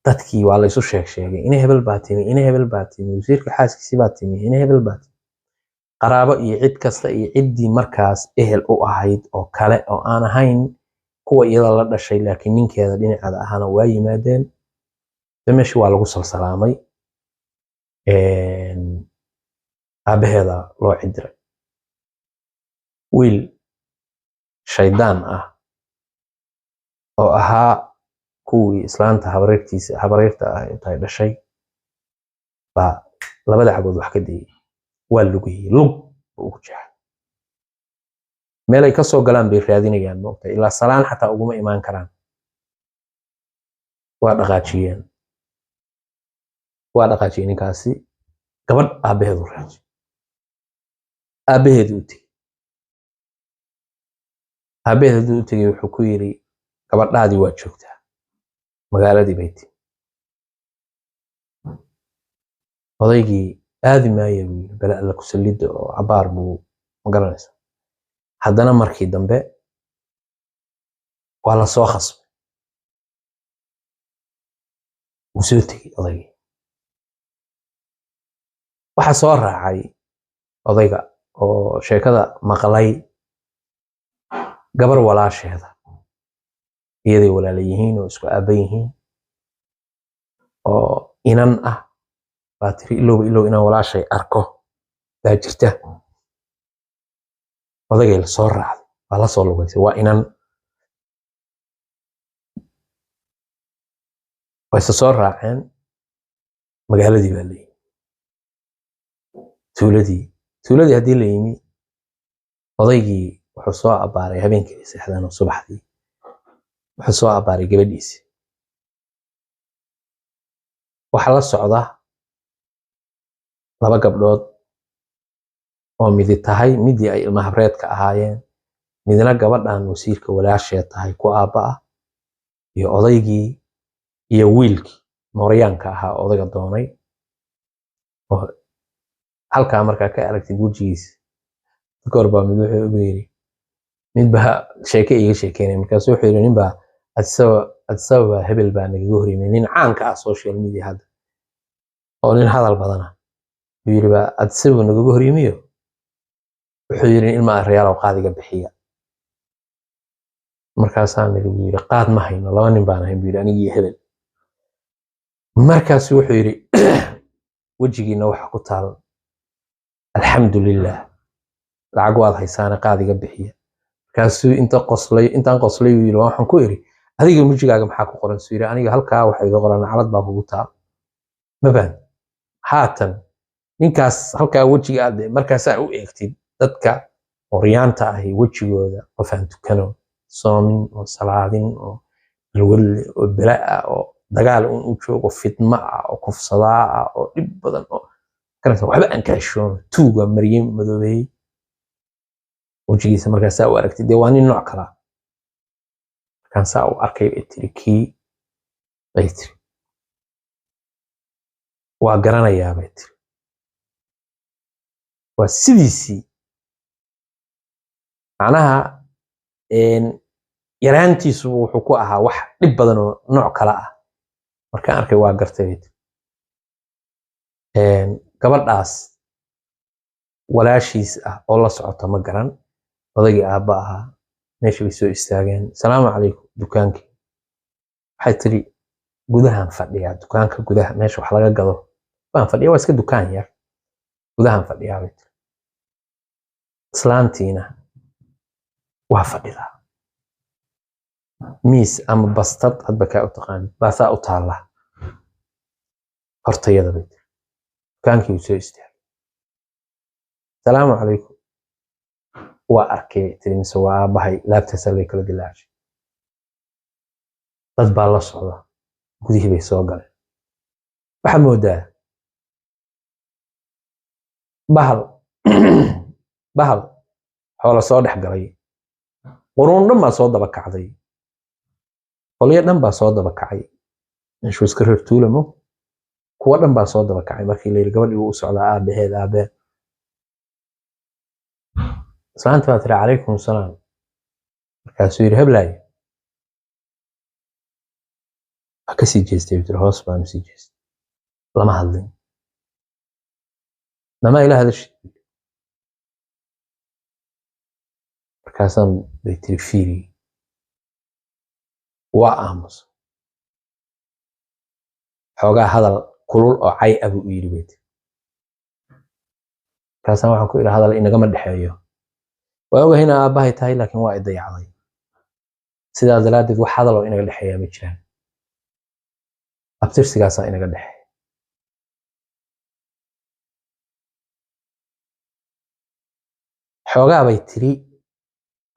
dadkii waa la isu sheegay in hebel baa timi wasiirka xaaskiisii baa timi in hebel baa timi qaraabo iyo cid kasta iyo ciddii markaas ehel u ahayd oo kale oo aan ahayn kuwa iyada la dhashay laakiin ninkeeda dhinaceeda ahana waa yimaadeen meeshii waa lagu salsalaamay aabaheeda loo cidiray wiil shaydaan ah oo ahaa kuwii islaanta habaryarta ah intay dhashay baa labada cagood wax ka dayay waa lugayay lug ugu jeexay meel ay ka soo galaan bay raadinayaan moogta ilaa salaan xataa uguma imaan karaan waa dhaqaajiyeen ninkaasi gabadh aabaheedu raajay aabaheedu u tegey aabaheedu u tegey wuxuu ku yiri gabadhaadii waa joogtaa magaaladii bay timi odaygii aadi maayo buu yiri bala alla ku sallida oo cabaar buu magaranaysa haddana markii dambe waa la soo khasbay wuu soo tegey odaygii waxa soo raacay odayga oo sheekada maqlay gabar walaasheeda iyaday walaala yihiin oo isku aaba yihiin oo inan ah baa tiri ilow inaan walaashay arko baa jirta odaygay la soo raacday waa la soo lugaysay waa inan wayse soo raaceen magaaladii baa la yimi tuuladii haddii la yimi odaygii wuxuu soo abaaray habeenkii seexdaan oo subaxdii wuxuu soo abaaray gabadhiisii waxaa la socda laba gabdhood oo midi tahay midii ay ilma habreedka ahaayeen midna gabadhan wasiirka walaasheed tahay ku aabba ah iyo odaygii iyo wiilkii mooryaanka ahaa odayga doonay oo halkaa markaa ka aragtay wejigiisa goor baa mid wuxuu ugu yiri midbaa sheeke iga sheekeynay markaas wuxuu yiri ninbaa adsaba hebel baa nagaga horyimay nin caanka ah social media hadda oo nin hadal badana wuxuu yiri baa adsaba nagaga horyimiyo wuxuu yiri ilma reyaal oo qaadiga bixiya markaasaan nagu yiri qaad ma hayno laba nin baan ahayn buu yiri anigii hebel markaas wuxuu yiri wajigiina waxa ku taal alxamdulillaah lacag waad haysaana qaadiga bixiya markaasuu intaan qoslay uu yiri waxaan ku iri adiga mujigaaga maxaa ku qoran soo yiri aniga halkaa waxa iga qoran calad baa kugu taal mabaan haatan ninkaas halkaa wajiga aad markaas u eegtid dadka oryaanta ah wajigooda qofaan tukano soomin oo salaadin oo alwali oo bilaa oo dagaal uu joogo fitma oo kufsadaa oo dib badan oo karanta waxba aan ka heshoon tuuga maryam madoobay wajigiisa markaas u aragtay waa nin nooc kala kan saa u arkay etrikii baytri waa garanayaa baytri waa sidiisii macnaha yaraantiisu wuxuu ku ahaa wax dhib badan oo nooc kala ah markaan arkay waa gartay gabadhaas walaashiis ah oo la socota ma garan odaygii aabba ahaa meesha bay soo istaageen salaamu calaykum dukaankii waxay tiri gudahan fadhiyaa dukaanka gudaha meesha wax laga gado waan fadhiyaa waa iska dukaan yar gudahan fadhiyaa bay tiri islaantiina waa fadhidaa miis ama bastad hadba kaa u taqaanid baasaa u taalla hortayada bay tiri dukaankii uu soo istaagay salaamu calaykum waa arkay tiri mise waa aabbahay laabtaasa lay kala dilaacay dad baa la socda gudihii bay soo galeen waxaa moodaa bahal xoola soo dhex galay quruun dhan baa soo daba kacday qolyo dhan baa soo daba kacay meeshuu iska reer tuulamo kuwa dhan baa soo daba kacay markii la yiri gabadhii uu u socdaa aabaheed islaanta baa tiri calaykum salaam markaasuu yiri heblaay waa kasii jeestay tiri hoos baan usii jeestay lama hadlin namaa ila hadashid markaasaan bay tiri fiiri waa aamusa xoogaa hadal kulul oo cay ah buu yiri bay tiri markaasaan waxaan ku iri hadal inagama dhexeeyo waa ogahay inaa aabbahay tahay laakiin waa i dayacday sidaas daraaddeed wax hadal oo inaga dhexeeya ma jiraan abtirsigaasaa inaga dhexeeya xoogaa bay tiri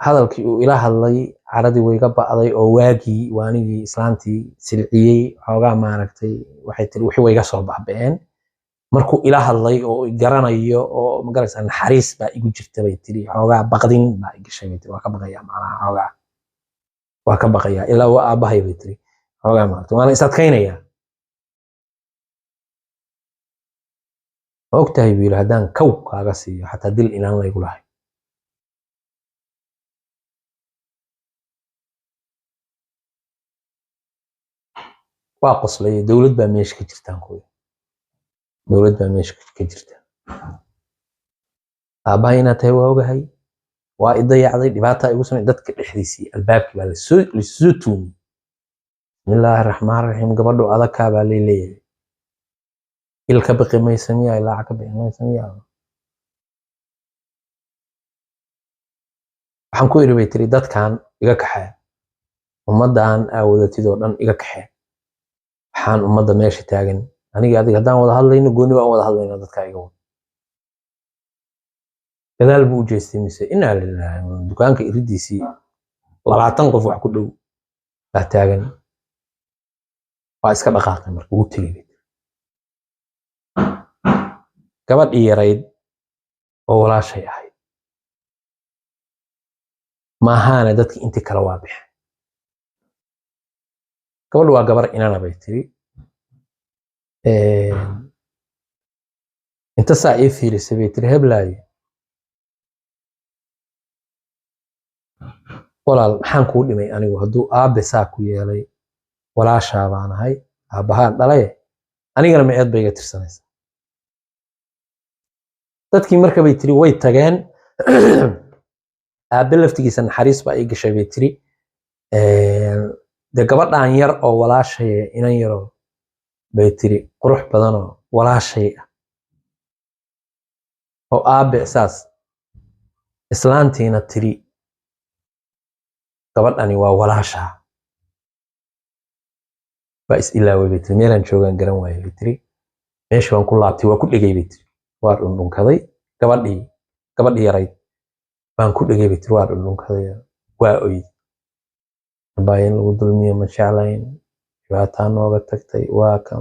hadalkii uu ila hadlay caradii way iga ba'day oo waagii waanigii islaantii silciyey xoogaa maaragtay waxay tiri wixii way iga soo baxbeen markuu ila hadlay oo garanayo oo magaraysaa naxariis baa igu jirta bay tiri xoogaa baqdin baa igashay bay tiri waa ka baqayaa macnaha xoogaa waa ka baqayaa ilaa waa aabahay bay tiri xoogaa maaragtay waana is adkaynayaa ogtahay buu yiri haddaan kow kaaga siiyo xataa dil inaan laygu lahay waa qoslay dawlad baa meesha ka jirtaan kuwi dawlad baa meesha ka jirta aabahay inaad tahay waa ogahay waa idayacday dhibaata igu samay dadka dhexdiisii albaabkii baa lasoo tuumay bismillaahi raxmaani raxiim gabadhu adagkaa baa leeyahay ilka baqi maysamiya ilaa ka baqi maysamiya waxaan ku iri bay tiri dadkan iga kaxee ummadaan aawadatid oo dhan iga kaxee waxaan ummadda meesha taagan aniga adiga haddaan wada hadlayno gooni baan wada hadlayno dadka iga wada gadaal buu u jeestay mise inaa lillahi dukaanka iridiisii 20 qof wax ku dhow baa taagan waa iska dhaqaaqay marka uu tegay gabadhii yarayd oo walaashay ahayd maahaana dadkii intii kale waa bixin gabadhu waa gabar inana bay tiri inta saa ii fiirisay bay tiri heblaayo walaal maxaan kuu dhimay anigu hadduu aabe saa ku yeelay walaashaa baan ahay aabahaan dhalay anigana miceed bay iga tirsanaysaa dadkii marka bay tiri way tageen aabe laftigiisa naxariis baa ii gashay bay tiri de gabadhaan yar oo walaashay inan yaro bay tiri qurux badan oo walaashay ah oo aabe saas islaantiina tiri gabadhani waa walaashaa baa is ilaaway bay tiri meelaan joogaan garan waayay bay tiri meeshii baan ku laabtay waa ku dhegay bay tiri waa dhundhunkaday gabadhii yarayd baan ku dhegay bay tiri waa dhundhunkaday waa oyd baayin lagu dulmiyo ma jeclayn dhibaataa nooga tagtay waa kan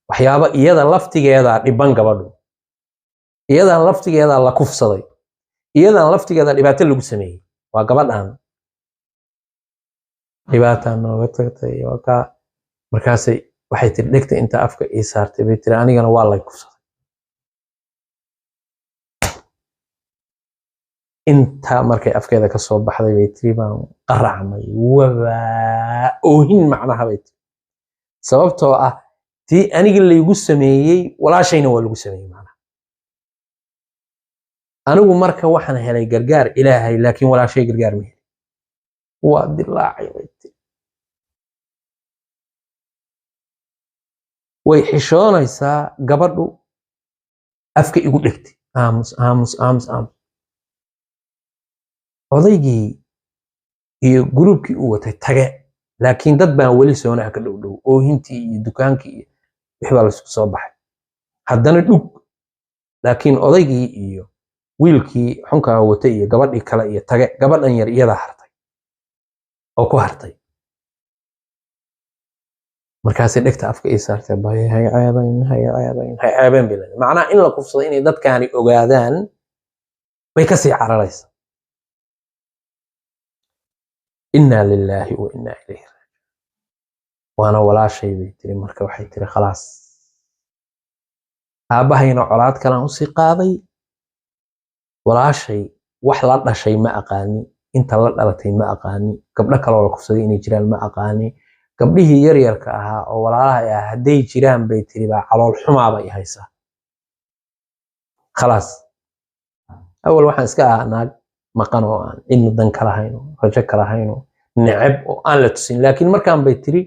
waxyaaba iyada laftigeeda dhiban gabadhu iyadan laftigeeda la kufsaday iyadan laftigeeda dhibaato lagu sameeyay waa gabadhan dhibaataa nooga tagtay waa ka markaasay waxay tiri dhegta inta afka ii saartay bay tiri anigana waa lay kufsaday inta markay afkeeda ka soo baxday bay tiri baan qaracmay waa oohin macnaha bay tiri sababtoo ah tii aniga laygu sameeyey walaashayna waa lagu sameeyey macnaha anigu marka waxaan helay gargaar ilaahay laakiin walaashay gargaar ma helin waa dilaacay bay tiri way xishoonaysaa gabadhu afka igu dhegtay aamus odaygii iyo gruubkii uu watay tage laakiin dad baan weli soonaha ka dhow oohintii iyo dukaankii iyo wixii baa la isku soo baxay haddana dhug laakiin odaygii iyo wiilkii xunkaa watay iyo gabadhii kale iyo tage gabadhan yar iyadaa hartay oo ku hartay markaasay dhegta afka ii saartay bay hay ceebeen bilaa macnaha in la kufsado inay dadkaani ogaadaan way ka sii cararaysaa inna lillahi wa inna ilayhi raaji'uun waana walaashay bay tiri marka waxay tiri khalaas aabahayna colaad kalaan u sii qaaday walaashay wax la dhashay ma aqaani inta la dhalatay ma aqaani gabdho kale oo la kufsaday inay jiraan ma aqaani gabdhihii yaryarka ahaa oo walaalaha ah hadday jiraan bay tiri baa calool xumaa bay haysaa khalaas awal waxaan iska ahaa naag maqan oo aan cidna dan kala hayno rajo kala hayno neceb oo aan la tusin laakiin markaan bay tiri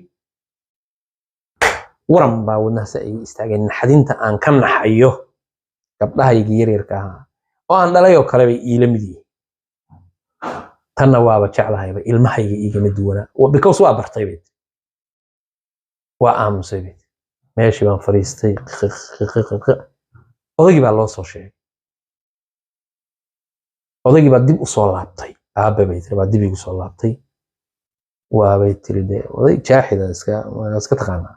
waran baa wadnaha ay istaageen naxdinta aan ka naxayo gabdhahayga yaryarka ahaa oo aan dhalay oo kale bay iila mid yihiin tanna waaba jeclahayba ilmahayga igama duwanaa because waa bartay bay tiri waa aamusay bay tiri meeshii baan fariistay odaygii baa loo soo sheegay odaygii baa dib u soo laabtay aabe bay tiri baa dib igu soo laabtay waabay tiri dee oday jaaxida iska taqaanaa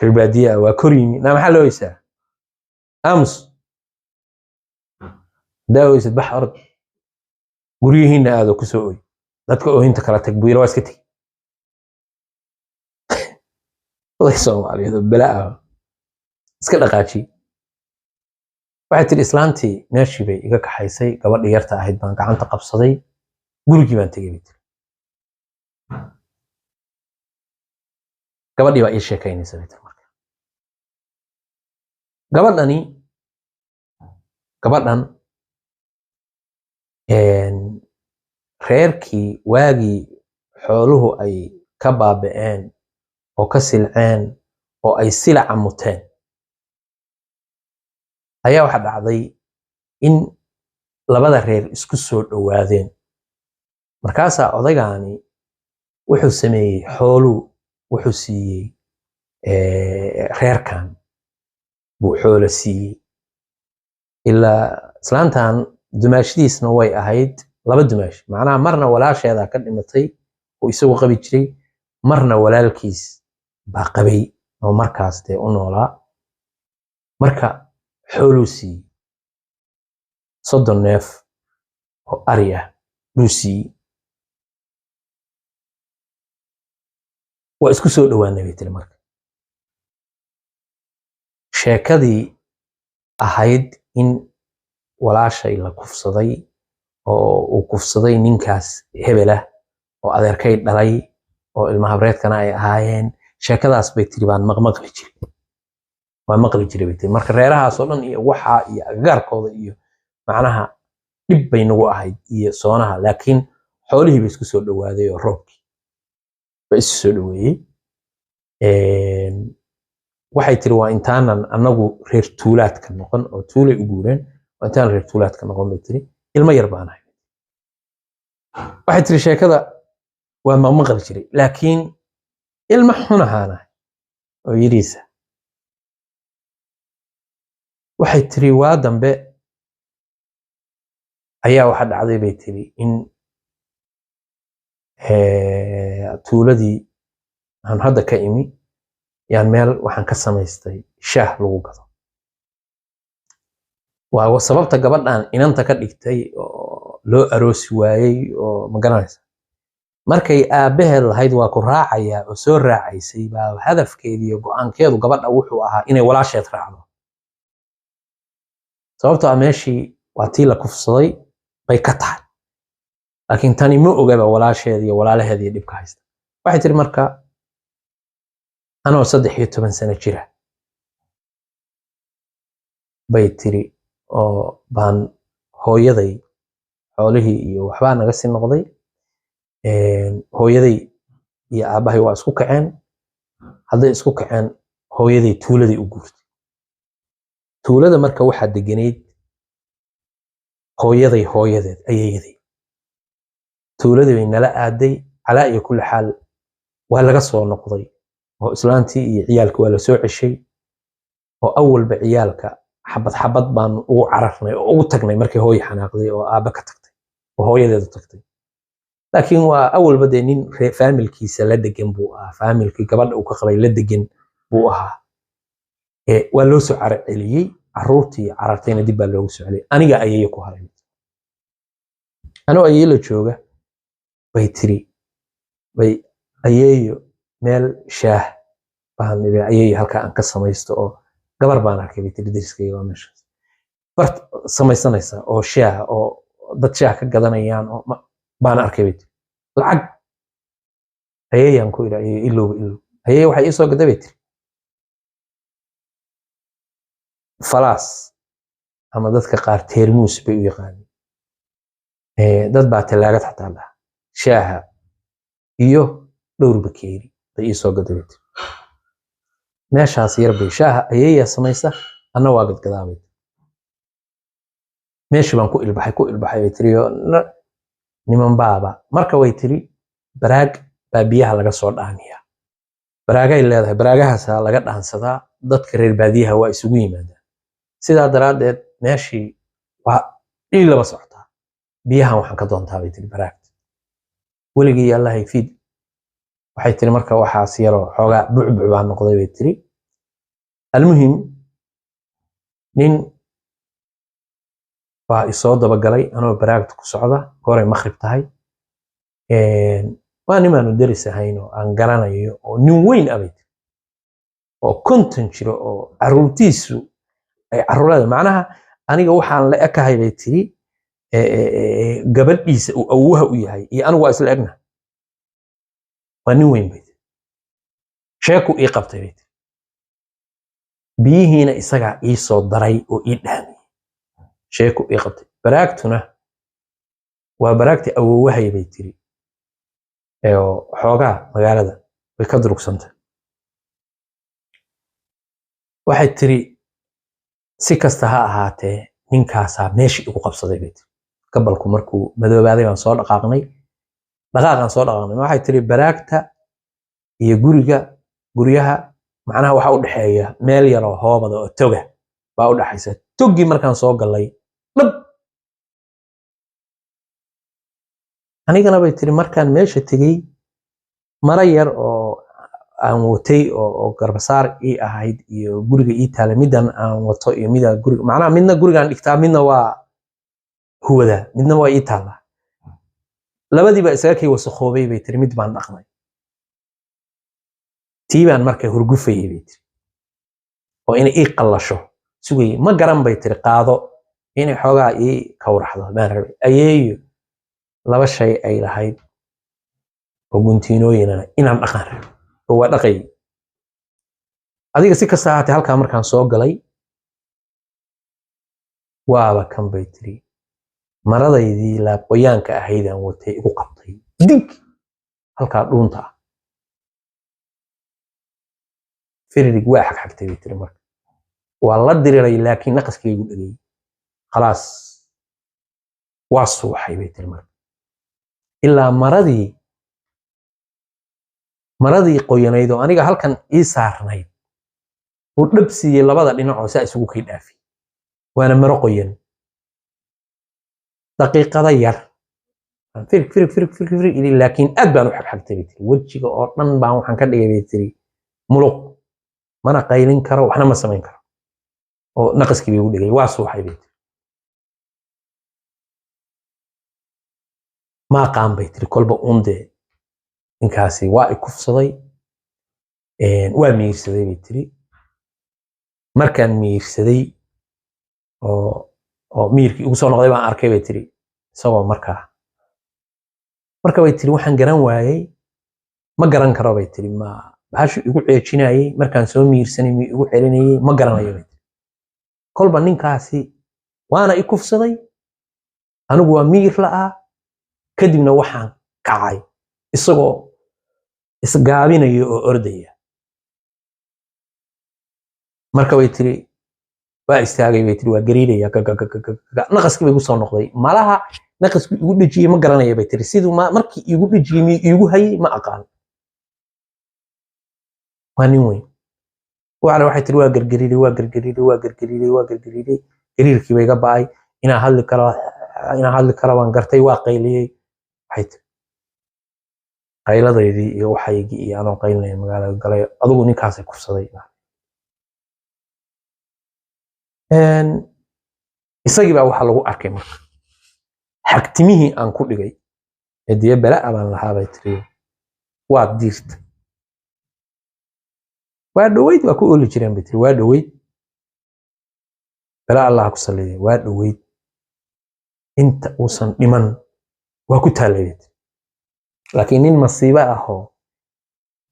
reer baadiya waa kor yimi naa maxaa loo oysaa aamus daawoysad bax orod guryihiinna aado ku soo oy dadka oohinta kala tag buu yiri waa iska tegi oday Soomaaliyeed oo balaa iska dhaqaaji waxay tiri islaantii meeshii bay iga kaxaysay gabadhii yarta ahayd baan gacanta qabsaday gurigii baan tegay gabadhii baa ii sheekaynaysa bay tiri marka gabadhan reerkii waagii xooluhu ay ka baaba'een oo ka silceen oo ay silaca muteen ayaa waxa dhacday in labada reer isku soo dhowaadeen markaasaa odaygaani wuxuu sameeyey xooluu wuxuu siiyey reerkan buu xoolo siiyey ilaa islaantan dumaashadiisna way ahayd laba dumaash macnaha marna walaasheeda ka dhimatay oo isagu qabi jiray marna walaalkiis baa qabay oo markaas dee u noolaa marka xooluu siiyey 30 neef oo ari ah buu siiyey waa isku soo dhowaanay bay tiri marka sheekadii ahayd in walaashay la kufsaday oo uu kufsaday ninkaas hebel ah oo adeerkay dhalay oo ilma habreedkana ay ahaayeen sheekadaas bay tiri baan maqmaqli jiray waa maqli jiray bay tiri marka reerahaas oo dhan iyo waxa iyo agagaarkooda iyo macnaha dhib bay nagu ahayd iyo soonaha laakiin xoolihii bay isku soo dhawaaday oo roobkii bay isu soo dhaweeyey waxay tiri waa intaanan anagu reer tuulaadka noqon oo tuulay u guureen waa intaan reer tuulaadka noqon bay tiri ilmo yar baan ahay waxay tiri sheekada waa maqmaqli jiray laakiin ilma xun ahaana oo yiriisa waxay tiri waa dambe ayaa waxa dhacday bay tiri in tuuladii aan hadda ka imi yaan meel waxaan ka samaystay shaah lagu gado waa sababta gabadhan inanta ka dhigtay oo loo aroosi waayey oo ma garanaysa markay aabaheed lahayd waa ku raacayaa oo soo raacaysay baa hadafkeedii iyo go'aankeedu gabadha wuxuu ahaa inay walaasheed raacdo sababtoo ah meeshii waa tii la kufsaday bay ka tahay laakiin tani ma ogaba walaasheed iyo walaalaheed iyo dhibka haysta waxay tiri marka anoo 13 sano jira bay tiri oo baan hooyaday xoolihii iyo waxbaa naga sii noqday hooyaday iyo aabahay waa isku kaceen hadday isku kaceen hooyaday tuuladay u guurtay tuulada marka waxaa deganeyd hooyadeed ayeeyaday tuuladii bay nala aaday calaa iyo kulli xaal waa laga soo noqday oo islaantii iyo ciyaalka waa la soo ceshay oo awalba ciyaalka xabad baan ugu cararnay oo ugu tagnay markii hooyo xanaaqday oo aaba ka tagtay oo hooyadeedu tagtay laakiin waa awalba dee nin faamilkiisa la degan buu ahaa faamilkii gabadha uu ka qabay la degan buu ahaa waa loo soo carar celiyey caruurtii carartayna dib baa loogu soo celiyey aniga ayeeyo ku haray anoo ayeeyo la jooga bay tiri bay ayeeyo meel shaah baan niri ayeeyo halka aan ka samaysto oo gabar baan arkay bay tiri deriskayga waa meeshaas bart samaysanaysa oo shaah oo dad shaah ka gadanayaan oo baan arkay bay tiri lacag ayeeyaan ku iri ayeeyo ilow ayeeyo waxay ii soo gaday bay tiri falaas ama dadka qaar teermuus bay u yaqaaneen dad baa talaagad xataa dhaha shaaha iyo dhowr bakeeri bay ii soo gaday bay tiri meeshaas yar bay shaaha ayeeyaa samaysa anna waa gadgadaabay meeshii baan ku ilbaxay bay tiri niman baaba marka way tiri baraag baa biyaha laga soo dhaamiyaa baraagay leedahay baraagahaasa laga dhaansadaa dadka reer baadiyaha waa isugu yimaadaan sidaa daraaddeed meeshii waa laba socotaa biyahan waxaan ka doontaa bay tiri baraagta weligii allahay fiid waxay tiri marka waxaas yaroo xoogaa bucbuc baa noqday bay tiri almuhim nin baa isoo dabagalay anoo baraagta ku socda goray maqrib tahay waa nimaanu deris ahayn oo aan garanayo oo nin weyn abay tiri oo konton jiro oo caruurtiisu ay caruurada macnaha aniga waxaan la ekahay bay tiri gabadhiisa uu awooha u yahay iyo anigu waa isla egna waa nin weyn bay tiri sheeku ii qabtay bay tiri biyihiina isagaa ii soo daray oo ii dhaamiyey sheeku ii qabtay baraagtuna waa baraagtii awoowahay bay tiri oo xoogaa magaalada way ka durugsantay waxay tiri si kasta ha ahaatee ninkaasaa meeshii igu qabsaday bay tiri gabalku markuu madoobaaday baan soo dhaqaaqnay waxay tiri baraagta iyo guryaha macnaha waxa u dhaxeeya meel yaroo hoobada oo toga baa u dhaxaysa toggii markaan soo galay dhab anigana bay tiri markaan meesha tegey mara yar oo aan watay oo garbasaar ii ahayd iyo guriga ii taale midan aan wato iyo mida guriga macnaha midna gurigaan dhigtaa midna waa huwada midna waa ii taala labadiiba isaga kay wasakhoobay bay tiri mid baan dhaqnay tiibaan markay hurgufayay bay tiri oo inay ii qallasho sugayay ma garan bay tiri qaado inay xoogaa ii kawraxdo baan rabay ayeeyo laba shay ay lahayd oo guntiinooyinana inaan dhaqan rabay oo waa dhaqay adiga si kasta ahaatee halkaa markaan soo galay waaba kan bay tiri maradaydii laaqoyaanka ahaydaan watay igu qabtay dig halkaa dhuunta ah firirig waa xagxagtay bay tiri marka waa la diriray laakiin naqaskaygu dhagay khalaas waa suuxay bay tiri marka ilaa maradii qoyanayd oo aniga halkan ii saarnayd uu dhab siiyey labada dhinacoo saa isugu kay dhaafi waana maro qoyan daqiiqada yar firig laakiin aad baan u xagxagtay bay tiri wejiga oo dhan baan waxaan ka dhigay bay tiri muluq mana qaylin karo waxna ma samayn karo oo naqaskii bay igu dhigay waa suuxay bay tiri ma aqaan bay tiri kolba uundee ninkaasi waa i kufsaday waa miirsaday bay tiri markaan miirsaday oo miirkii ugu soo noqday baan arkay bay tiri isagoo marka bay tiri waxaan garan waayey ma garan karo bay tiri ma bahashu igu ceejinayay markaan soo miirsanay mi igu celinayay ma garanayo bay tiri kolba ninkaasi waana i kufsaday anigu waa miir la'aa kadibna waxaan kacay isagoo isgaabinayo oo ordaya marka bay tiri waa istaagay bay tiri waa gariiraya naqaskii bay igu soo noqday malaha naqaskii igu dhejiyey ma garanaya bay tiri siduu markii igu dhejiyey mi igu hayay ma aqaan waa nin weyn waxay tiri waa gargariiray gariirkii bay iga ba'ay inaan hadli karo waan gartay waa qayliyey waxay tiri qayladaydii iyo waxaygii iyo anoo qaylinay magaalada galay adigu ninkaasay kufsaday isagii baa waxaa lagu arkay marka xagtimihii aan ku dhigay ediye bala'a baan lahaa bay tiri waa diirta waa dhoweyd waa ku ooli jireen bay tiri waa dhoweyd bala allah ku saliday waa dhoweyd inta uusan dhiman waa ku taalay laakiin nin masiibo ah oo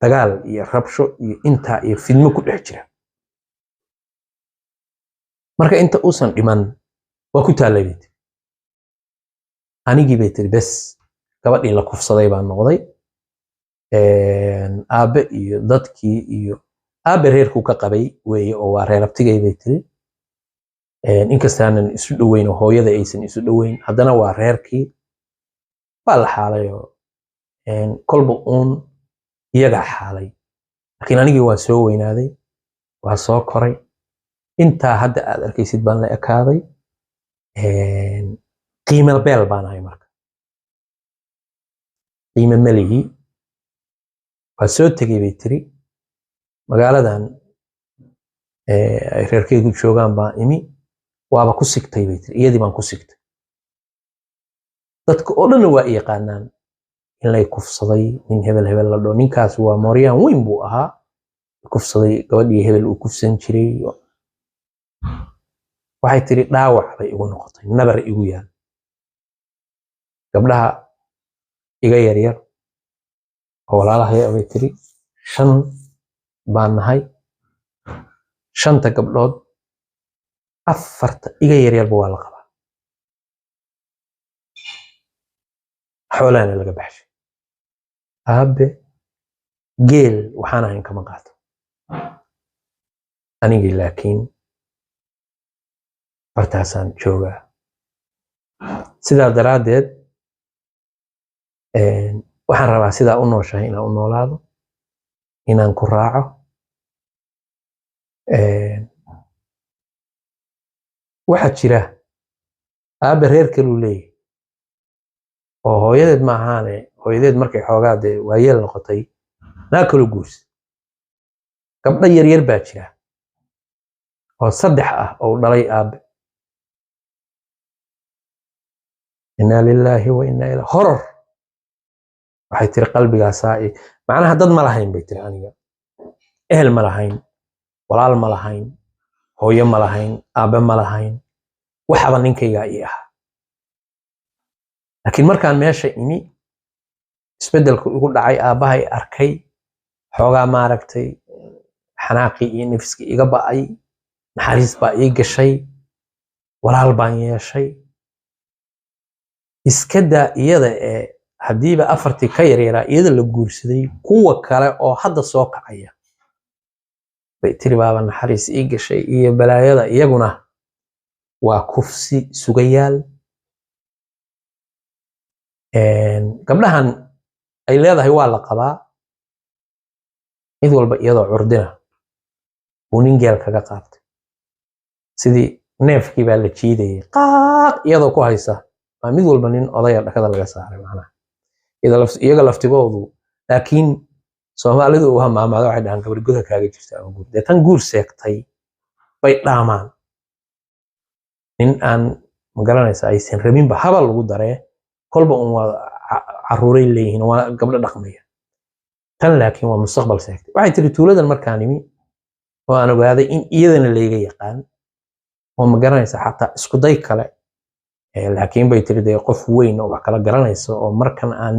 dagaal iyo rabsho iyo intaa iyo fidmo ku dhex jira marka inta uusan dhiman waa ku taalay anigii bay tiri bes gabadhii la kufsaday baan noqday aabe iyo dadkii iyo aabe reerku ka qabay weeye oo waa reer abtigay bay tiri inkastaanan isu dhoweyn oo hooyada aysan isu dhoweyn haddana waa reerkii waa la xaalay oo kolba uun iyagaa xaalay laakiin anigii waa soo weynaaday waa soo koray intaa hadda aad arkaysid baan la ekaaday qiimo beel baan ahay marka qiimo maligi waa soo tegay bay tiri magaaladan ay reerkeygu joogaan baan imi waaba ku sigtay bay tiri iyadii baan ku sigtay dadka oo dhan waa yaqaanaan in lay kufsaday nin hebel la dhoo ninkaas waa mooryaan weyn buu ahaa kufsaday gabadhii hebel uu kufsan jiray waxay tiri dhaawac bay igu noqotay nabar igu yaal gabdhaha iga yaryar oo walaalahay bay tiri 5 baan nahay 5 gabdhood 4 iga yaryarba waa la qabaa xoolaana laga baxshay aabe geel waxaan ahayn kama qaato anigii laakiin bartaasaan joogaa sidaa daraaddeed waxaan rabaa sidaa u nooshahay inaan u noolaado inaan ku raaco waxaa jira aabe reer kaluu leeyahay oo hooyadeed ma ahaane hooyadeed markay xoogaa dee waayeel noqotay naa kaloo guursa gabdho yaryar baa jira oo 3 ah oo dhalay aabe inna lillahi wa inna ilaihi horor waxay tiri qalbigaasaa macnaha dad ma lahayn bay tiri aniga ehel ma lahayn walaal ma lahayn hooyo ma lahayn aabe ma lahayn waxaba ninkaygaa ii ah laakiin markaan meesha imi isbedelku igu dhacay aabahay arkay xoogaa maaragtay xanaaqii iyo nafskii iga ba'ay naxariis baa ii gashay walaal baan yeeshay iska daa iyada haddiiba 4 ka yaryaraa iyada la guursaday kuwa kale oo hadda soo kacaya bay tiri baaba naxariis ii gashay iyo balaayada iyaguna waa kufsi sugayaal gabdhahan ay leedahay waa la qabaa mid walba iyadoo curdina uu nin geel kaga qaabtay sidii neefkii baa la jiidayay qaaq iyadoo ku haysa waa mid walba nin odaya dhakada laga saaray macnaha iyaga laftigoodu laakiin Soomaalidu waa maamada waxay dhahan gabar gudaha kaaga jirta ama guur tan guur seegtay bay dhaamaan in aan magaranaysa aysan rabinba habal lagu daree kolba waa caruuray leeyihiin waa gabdho dhaqmaya tan laakiin waa mustaqbal seegtay waxay tiri tuuladan markaan imi oo aan ogaaday in iyadana leega yaqaan oo magaranaysa xataa isku day kale laakiin bay tiri dee qof weyn oo wax kala garanaysa oo markan aan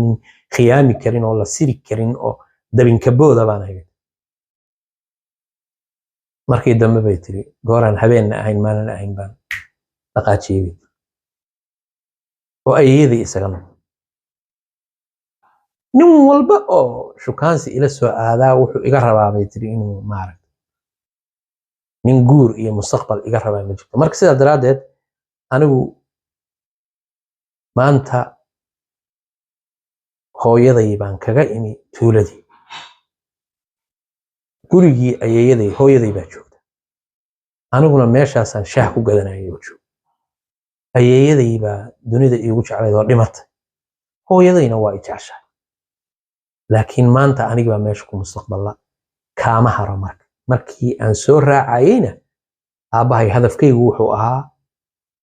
khiyaami karin oo la siri karin oo dabinka booda baan ahay markii dambe bay tiri gooraan habeenna ahayn maalin ahayn baan dhaqaajiyay oo ayadii isaga nin walba oo shukaansi ila soo aadaa wuxuu iga rabaa bay tiri inuu maaragtay nin guur iyo mustaqbal iga rabaa ma jirto marka sidaa daraaddeed anigu maanta hooyaday baan kaga imi tuuladii gurigii ayeeyaday hooyaday baa joogta aniguna meeshaasaan shaah ku gadanayay oo joog ayeeyaday baa dunida iigu jeclayd oo dhimatay hooyadayna waa i jeceshahay laakiin maanta aniga baa meesha ku mustaqbala kaama haro markii aan soo raacayeyna aabahay hadafkaygu wuxuu ahaa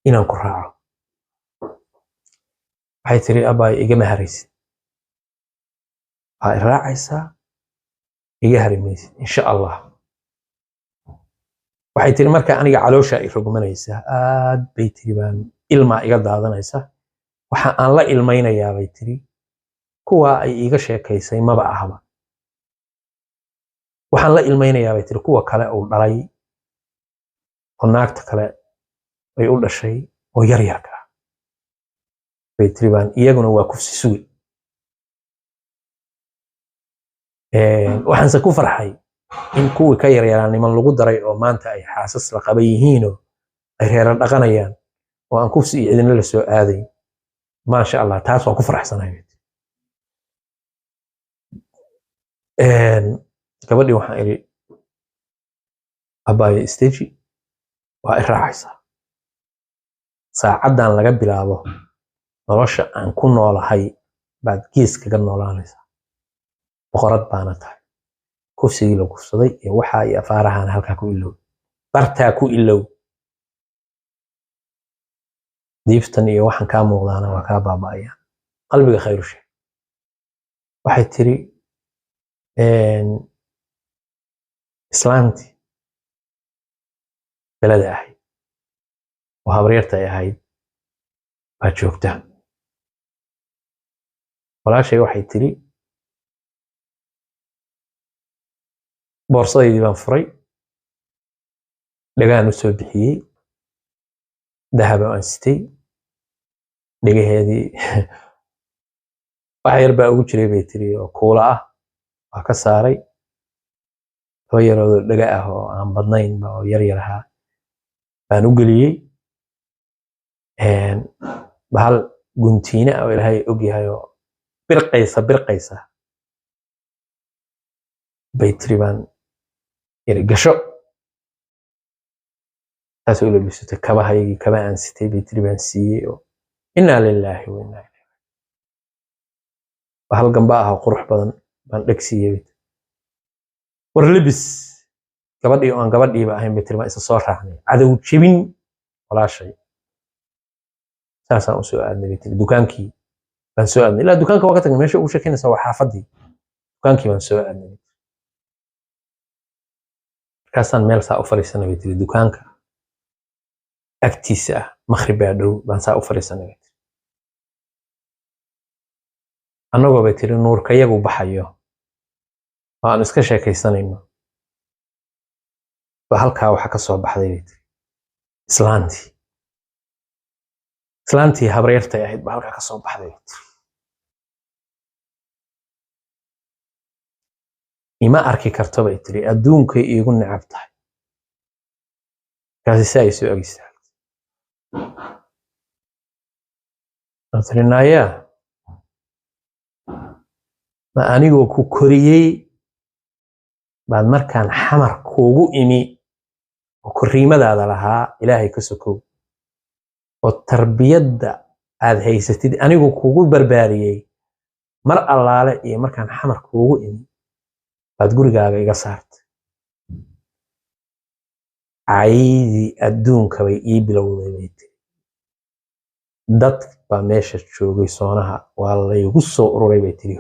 inaan ku raaco waxay tiri abaay igama haraysid waxay raacaysaa iga harimaysid insha Allah waxay tiri marka aniga caloosha ay rogmanaysaa aad bay tiri baan ilma iga daadanaysa waxa aan la ilmaynayaa bay tiri kuwa ay iga sheekaysay maba ahaba waxaan la ilmaynayaa bay tiri kuwa kale oo dhalay oo naagta kale ay u dhashay oo yaryarka bay tiri baan iyaguna waa kufsi sugi waxaanse ku farxay in kuwii ka yaryaraa niman lagu daray oo maanta ay xaasas la qaban yihiinoo ay reeran dhaqanayaan oo aan kufsi iyo cidina la soo aadayn maasha Allah taas waan ku faraxsanahay gabadhii waxaan iri abaayo isteji waa i raacaysaa saacadan laga bilaabo nolosha aan ku noolahay baad gees kaga noolaanaysaa boqorad baana tahay kufsigii la kufsaday iyo waxa iyo afaarahan halkaa ku ilow bartaa ku ilow diiftan iyo waxaan kaa muuqdaana waa kaa baaba'ayaan qalbiga khayru sheeg waxay tiri islaantii belada ahayd oo habaryarta ay ahayd baa joogta walaashay waxay tiri boorsadeydii baan furay dhagaan u soo bixiyey dahaba aan sitay dhagaheedii wax yar baa ugu jiray bay tiri oo kuula ah waa ka saaray laba yaroodoo dhaga ah oo aan badnaynba oo yar yar ahaa baan u geliyey bahal guntiine ah oo ilaahay og yahay oo birqaysa bay tiri baan iri gasho taasoo ila bisatay kabahaygii kaba aan sitay bay tiri baan siiyey oo innaa lilaahi wa innaa ilayhi bahal gamba ah oo qurux badan baan dheg siiyey war lebis gabadhii oo aan gabadhiiba ahayn bay tiri baan isa soo raacnay cadow jebin walaashay saasaan u soo aadnay bay tiri dukaankii baan soo aadnay ilaa dukaanka waa ka tagnay meesha ugu sheekeynaysa waa xaafadii dukaankii baan soo aadnay markaasaan meel saa u fariisanay bay tiri dukaanka agtiisa ah makhrib baa dhow baan saa u fariisanay bay tiri annagoo bay tiri nuurkayagu baxayo oo aan iska sheekaysanayno ba halkaa waxa ka soo baxday bay tiri islaantii habaryartay ahayd ba halkaa ka soo baxday bay tiri ima arki karto bay tiri adduunkay iigu necab tahay markaasi si ay soo ageysaa waan tiri naayaa ma anigoo ku koriyey baad markaan xamar kuugu imi oo korriimadaada lahaa ilaahay ka sokow oo tarbiyadda aad haysatid anigu kuugu barbaariyey mar allaale iyo markaan xamar kuugu imi baad gurigaaga iga saartay caydii adduunka bay ii bilowday bay tiri dad baa meesha joogay soonaha waa laygu soo ururay bay tiri